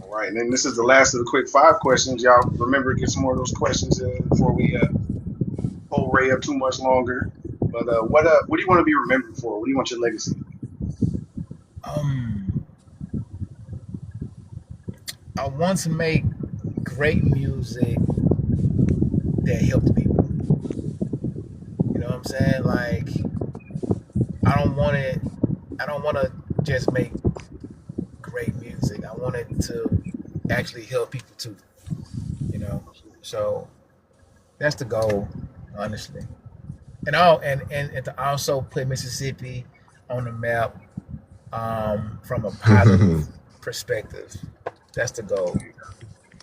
All right, and then this is the last of the quick five questions. Y'all remember to get some more of those questions in before we hold Ray up too much longer. But what do you want to be remembered for? What do you want your legacy? Um, I want to make great music that helps people. You know what I'm saying? Like, I don't want it. I don't want to just make great music. I want it to actually help people too. You know, so that's the goal, honestly. And to also put Mississippi on the map from a positive perspective. That's the goal.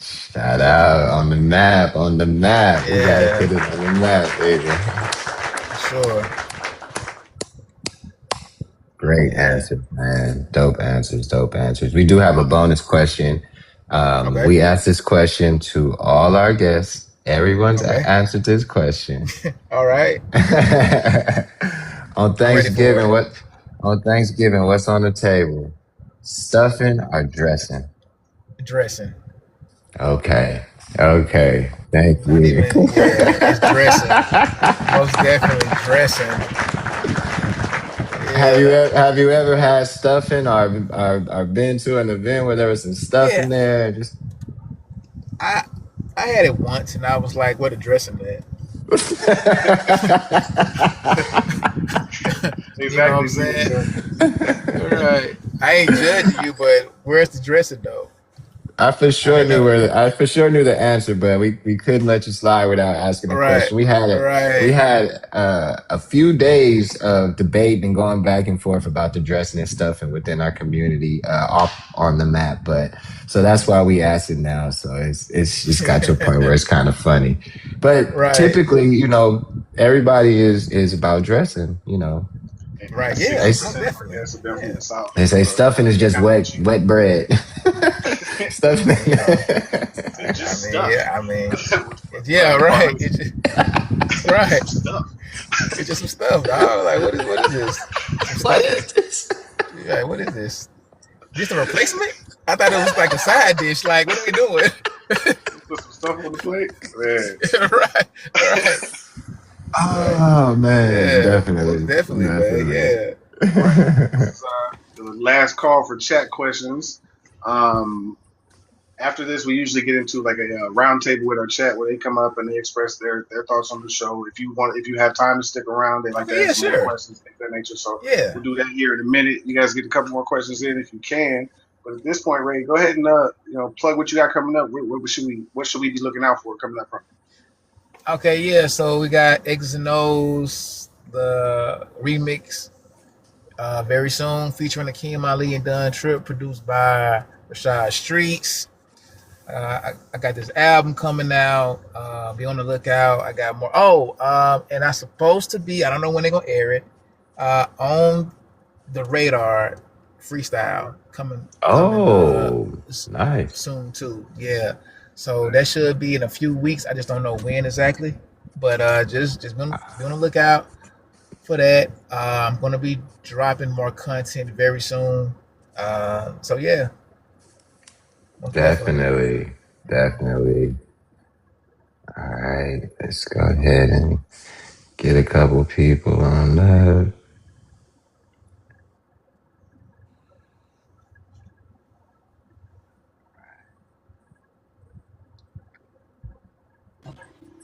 Shout out on the map, on the map. We gotta Yeah, put it on the map, baby. for sure. Great Yeah. answer, man. Dope answers, dope answers. We do have a bonus question. Okay. We asked this question to all our guests. Everyone's Okay. answered this question. All right. on I'm ready for Thanksgiving, it. what's on the table? Stuffing or dressing? Dressing. Okay. Okay. Thank Not you. even. Yeah, it's dressing. Most definitely dressing. Yeah. Have you ever had stuffing or been to an event where there was some stuff Yeah. in there? Just I I had it once and I was like, "What a dressing at?" You know what I'm Exactly, saying? sir. Right. I ain't judging you, but where's the dressing though? I don't know. I for sure knew the answer, but we couldn't let you slide without asking the Right. question. We Right. had a few days of debate and going back and forth about the dressing and stuff and within our community off on the map. But so that's why we asked it now. So it's just got to a point where it's kind of funny. But Right. typically, everybody is about dressing. Right. And Yeah. They Most 60% of our definitely. guests are definitely in Yeah. the South. they say So stuffing is they just got to get you. wet bread. stuffing. You know. It's I just mean, stuff. yeah. I mean, With yeah. fried Right. buns. It's Right. some stuff. It's just some stuff, dog. Like, what is this? Some What stuffing. is this? You're like, what is this? Just a replacement? I thought it was like a side dish. Like, what are we doing? Put some stuff on the plate. Man. Right. Right. Right. Oh man, Yeah. Most definitely, definitely, man. definitely. Yeah. All right. This is the last call for chat questions. Um, After this, we usually get into like a round table with our chat where they come up and they express their thoughts on the show. If you have time to stick around, they like to Okay, yeah, ask some more sure. questions, things of that nature. So Yeah. we'll do that here in a minute. You guys get a couple more questions in if you can. But at this point, Ray, go ahead and plug what you got coming up. What should we be looking out for coming up from? Okay, yeah. So we got X's and O's, the remix, very soon, featuring Akeem Ali and Dunn Trip, produced by Rashad Streets. I got this album coming out. Be on the lookout. I got more. Oh, and I'm supposed to be. I don't know when they're gonna air it. On the radar, freestyle coming Oh, nice. soon too. Yeah. So that Nice. should be in a few weeks. I just don't know when exactly. But just be on the lookout for that. I'm gonna be dropping more content very soon. So yeah, most definitely. Definitely. Definitely. All right. Let's go ahead and get a couple people on that.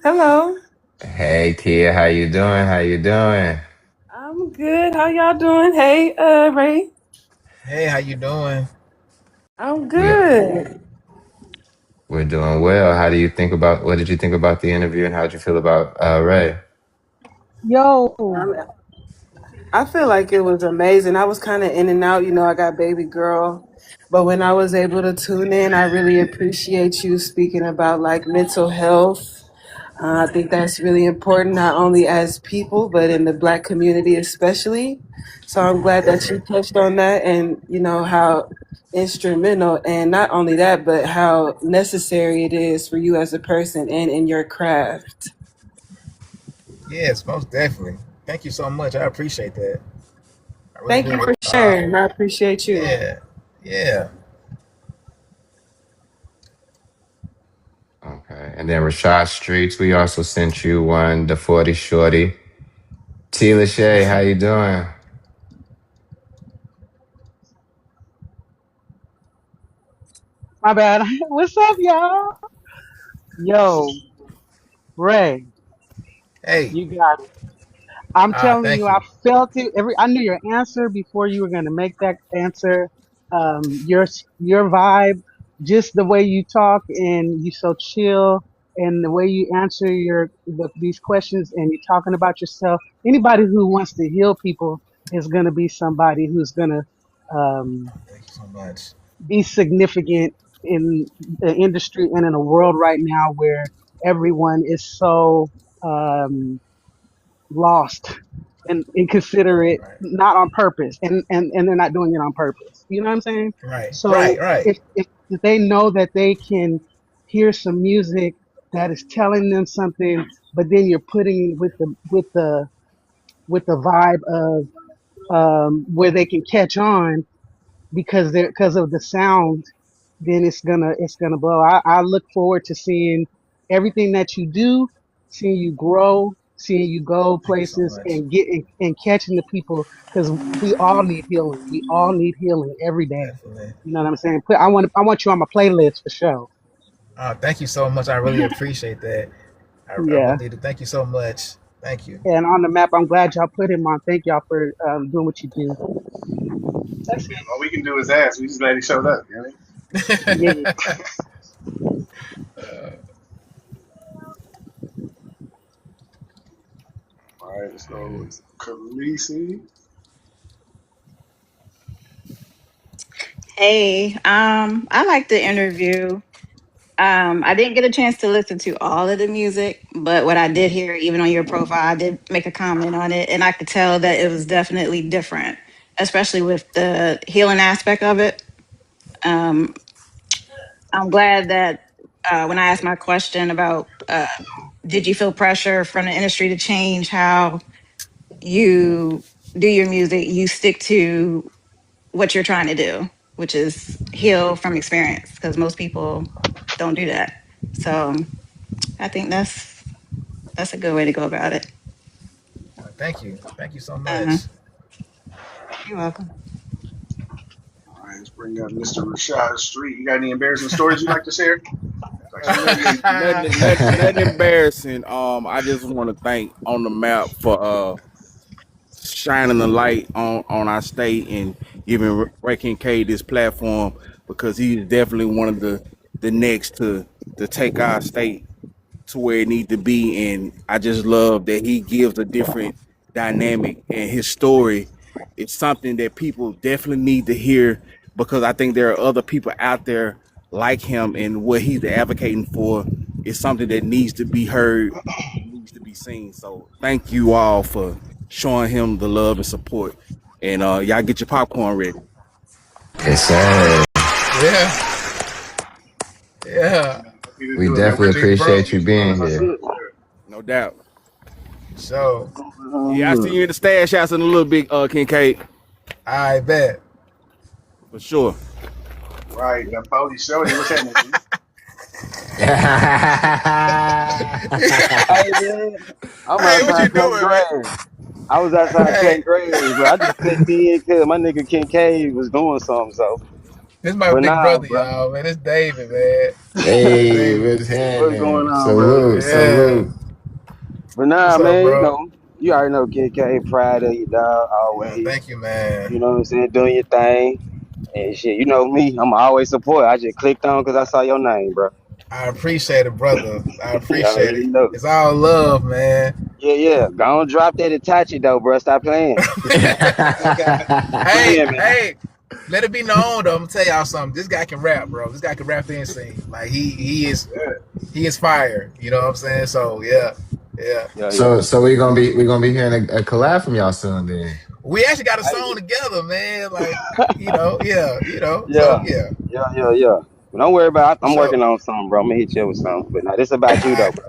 Hello. Hey Tia, how you doing? How you doing? I'm good. How y'all doing? Hey, Ray. Hey, how you doing? I'm We good. we're doing well. How do you think about what did you think about the interview and how did you feel about Ray? Yo, Um, I feel like it was amazing. I was kind of in and out. I got baby girl. But when I was able to tune in, I really appreciate you speaking about like mental health. I think that's really important, not only as people, but in the black community especially. So I'm glad that you touched on that and, how instrumental and not only that, but how necessary it is for you as a person and in your craft. Yes, most definitely. Thank you so much. I appreciate that. I really Thank you do. for sharing. I appreciate you. Yeah, yeah. Okay. And then Rashad Streets, we also sent you one, the 40 Shorty. T Lachey, how you doing? my bad. What's up, y'all? Yo, Ray, Hey, you got it. I'm telling you, thank I you. felt it. I knew your answer before you were gonna make that answer. Your vibe, just the way you talk and you so chill, and the way you answer these questions, and you're talking about yourself. Anybody who wants to heal people is gonna be somebody who's gonna um, Thank you so much. be significant in the industry and in a world right now where everyone is so um, lost and inconsiderate, Right, not on purpose, and they're not doing it on purpose. You know what I'm saying? right, right, So right. if they know that they can hear some music that is telling them something, but then you're putting it with the vibe of where they can catch on because of the sound, then it's gonna blow. I look forward to seeing everything that you do, seeing you grow, seeing you go Thank you so places much. and and catching the people because we all need healing. We all need healing every day. Definitely. You know what I'm saying? I want you on my playlist for sure. Thank you so much. I really appreciate that. I Yeah. really do. Thank you so much. Thank you. And on the map, I'm glad y'all put him on. Thank y'all for doing what you do. That's it. All we can do is ask. We just glad he showed up. You know what I mean? Yeah. All right, let's go with Khaleesi. Hey, I liked the interview. I didn't get a chance to listen to all of the music, but what I did hear, even on your profile, I did make a comment on it, and I could tell that it was definitely different, especially with the healing aspect of it. Um, I'm glad that when I asked my question about did you feel pressure from the industry to change how you do your music, you stick to what you're trying to do, which is heal from experience, because most people don't do that. So I think that's a good way to go about it. Thank you. Thank you so Uh, much. you're welcome. All Let's bring up Mr. Rashad Street. You got any embarrassing stories you'd like to share? Like some Nothing embarrassing. I just want to thank on the map for shining the light on our state and giving Ray Kincaid this platform because he's definitely one of the next to take our state to where it needs to be. And I just love that he gives a different dynamic, and his story is something that people definitely need to hear because I think there are other people out there like him, and what he's advocating for is something that needs to be heard, needs to be seen. So thank you all for showing him the love and support. And y'all get your popcorn ready. Yes, sir. Yeah, yeah. happy to We do it, man. definitely We're big bros. appreciate you being here. No doubt. So, Yeah, I see you in the stash house in a little bit, Kincaid, I bet. for sure. Right, the police showed what's happening. Hey man, I'm Hey, what you outside cutting doing, man? grass. I was outside Hey, cutting grass, bro. I just clicked in because my nigga Kincaid was doing something. So, this is my but big nah, brother, bro. y'all, man. This David, man. This Hey, David. what's What's going happening? on, brother? Salute, Yeah. salute. But nah, What's up, man. bro? You already know Kincaid. Proud of you, dog. Always. Thank you, man. You know what I'm saying? Doing your thing and shit. You know me. I'm always support. I just clicked on because I saw your name, bro. I appreciate it, brother. I You appreciate already it. know. It's all love, man. Yeah, yeah. Go on, drop that Itachi though, bro. Stop playing. Hey, Playing, man. hey, let it be known though. I'm gonna tell y'all something. This guy can rap, bro. This guy can rap and sing. Like he is fire. You know what I'm saying? So yeah, yeah. Yeah, yeah. So we gonna be hearing a collab from y'all soon then. We actually got a Hey, song together, man. Like, yeah, yeah. So yeah, Yeah. But don't worry about it. for I'm sure. working on something, bro. I'm gonna hit you with something. But now this about you though, I, bro.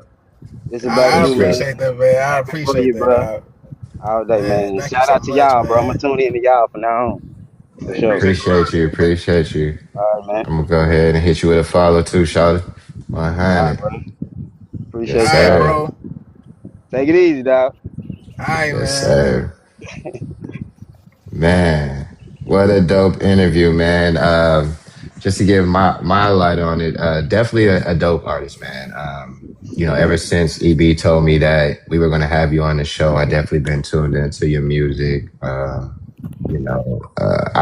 This about I Yes, you, man. sir. appreciate that, man. I Happy for appreciate you, that, bro. All day, man. man. And Thank you shout so out to much, y'all, bro. I'm gonna man. tune in to y'all from now on. For Hey, sure. appreciate the Appreciate love. you, appreciate you. All right, man. I'm gonna go ahead and hit you with a follow too, Shawty. All right, 100. bro. All Yes, Appreciate right, y'all. sir. bro. Take it easy, dog. All right, Yes, man. sir. Man, what a dope interview, man. Just to give my light on it, definitely a dope artist, man. Ever since EB told me that we were gonna have you on the show, I definitely been tuned into your music. I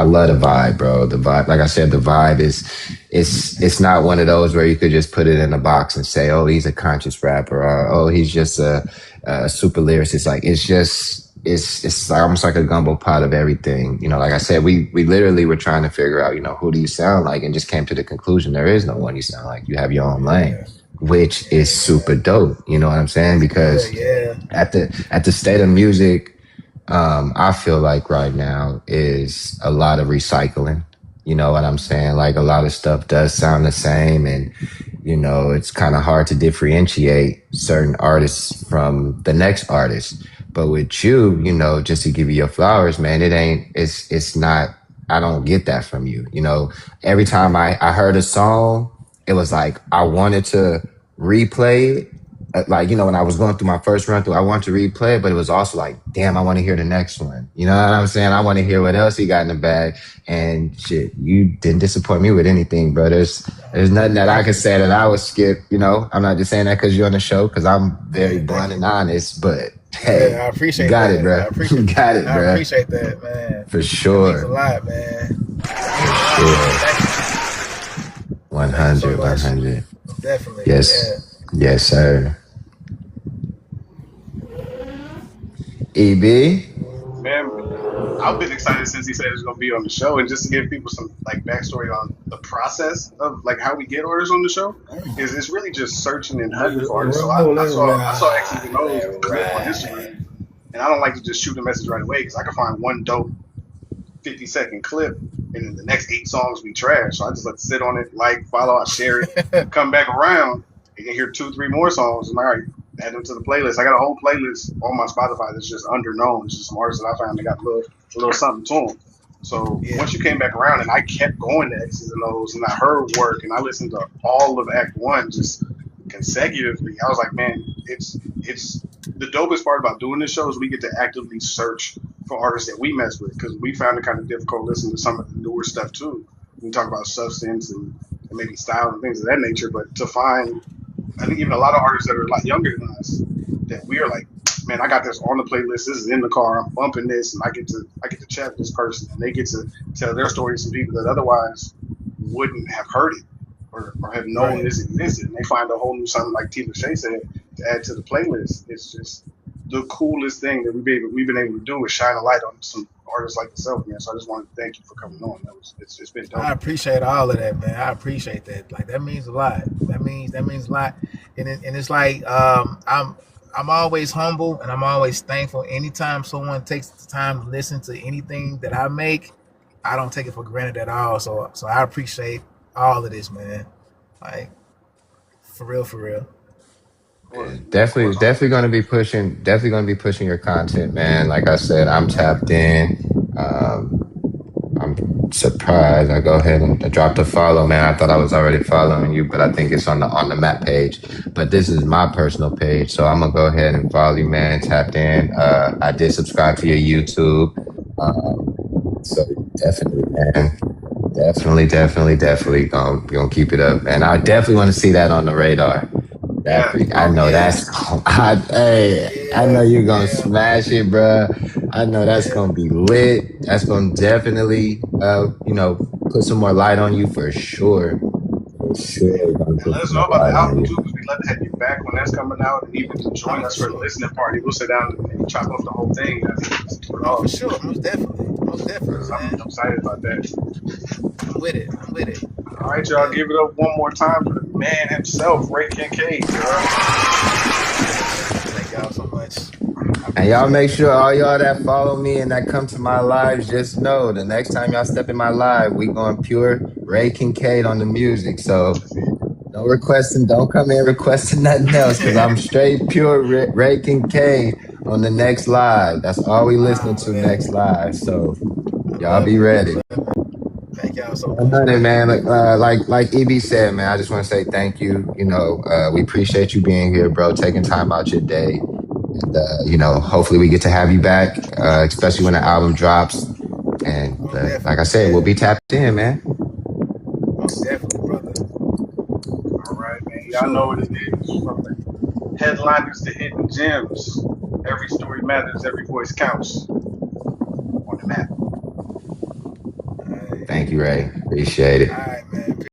love the vibe, bro. The vibe, like I said, the vibe is it's not one of those where you could just put it in a box and say, oh, he's a conscious rapper, or oh, he's just a super lyricist. Like it's like almost like a gumbo pot of everything. Like I said, we literally were trying to figure out, who do you sound like, and just came to the conclusion there is no one you sound like. You have your own lane, Yeah, which is super dope. You know what I'm saying? that's good. Because Yeah, at the state of music, I feel like right now is a lot of recycling. You know what I'm saying? Like a lot of stuff does sound the same, and it's kind of hard to differentiate certain artists from the next artist. But with you, just to give you your flowers, man, it's not. I don't get that from you. Every time I heard a song, it was like I wanted to replay it, like when I was going through my first run through, I wanted to replay it, but it was also like, damn, I want to hear the next one. You know what I'm saying? I want to hear what else he got in the bag. And shit, you didn't disappoint me with anything, bro. There's nothing that I thank could you. say that I would skip. I'm not just saying that because you're on the show, because I'm very Yeah, thank blunt you. and honest. But Yeah, hey, I you appreciate got it, that. bro. You got it, I bro. appreciate that, man. For That means a sure, lot, man. That means for a lot, man. sure. Thank you so 100, much. 100. Definitely. Yeah. Yes, yes, sir. EB. Man, I've been excited since he said he's going to be on the show, and just to give people some like backstory on the process of like how we get artists on the show is it's really just searching and hunting for artists. So I saw X's and O's clip on Instagram, and I don't like to just shoot a message right away because I can find one dope 50-second clip, and then the next 8 songs we trash. So I just let it sit on it, like, follow, I share it, come back around, and you hear 2, 3 more songs. I'm like, all right, add them to the playlist. I got a whole playlist on my Spotify that's just underknown. It's just some artists that I found that got a little something to them. So Yeah. once you came back around, and I kept going to X's and O's, and I heard work, and I listened to all of Act One just consecutively, I was like, man, it's the dopest part about doing this show is we get to actively search for artists that we mess with because we found it kind of difficult listening to some of the newer stuff too. we talk about substance and maybe style and things of that nature. But to find, I think even a lot of artists that are a lot younger than us, that we are like, man, I got this on the playlist. This is in the car. I'm bumping this, and I get to chat with this person, and they get to tell their story to some people that otherwise wouldn't have heard it or have known Right. this existed. And they find a whole new something like Tina Shay said to add to the playlist. It's just the coolest thing that we've been able to do is shine a light on some artists like yourself, man. So I just wanted to thank you for coming on. It's been dope. I appreciate all of that, man. I appreciate that. Like that means a lot. That means a lot. And it's like I'm always humble and I'm always thankful. Anytime someone takes the time to listen to anything that I make, I don't take it for granted at all. So I appreciate all of this, man. Like for real, for real. Of course, Definitely gonna be pushing your content, man. Like I said, I'm tapped in. Um, I'm surprised. I go ahead and drop the follow, man. I thought I was already following you, but I think it's on the map page. But this is my personal page, so I'm gonna go ahead and follow you, man. Tapped in. I did subscribe to your YouTube. Um, so definitely, man. Definitely gonna keep it up, man. I definitely want to see that on the radar. yeah. Definitely, I Oh know yeah, that's. Hey, I know yeah, you're gonna yeah, smash it, bruh. I know that's yeah. gonna be lit. That's gonna definitely, put some more light on you for sure. For sure, gonna And put let us some know more about the light on album you. too, because we'd love to have you back when that's coming out, and even to Oh, join for us for the sure. listening party. We'll sit down and chop up the whole thing. I think we just do it Oh, for all. sure. Most definitely, Because I'm man. excited about that. I'm with it. I'm with it. All right, I'm y'all, with it. give it up one more time for the man himself, Ray Kincaid, y'all. Thank y'all so much. I And y'all appreciate make it. sure all y'all that follow me and that come to my lives, just know the next time y'all step in my live, we going pure Ray Kincaid on the music. So don't come in requesting nothing else because I'm straight pure Ray Kincaid on the next live. That's all we listening Wow, to next man. live. So I y'all love be it. I ready. love it. Thank y'all so much, 100, man. man. Like EB said, man, I just want to say thank you. We appreciate you being here, bro, taking time out your day. And, hopefully we get to have you back, For especially when the sure. album drops. And Most like I definitely. said, we'll Yeah. be tapped in, man. Most definitely, brother. All right, man. For Y'all sure. know what it is. From the headliners to hidden gems, every story matters, every voice counts on the map. All right. Thank you, Ray. Appreciate All it. right, man.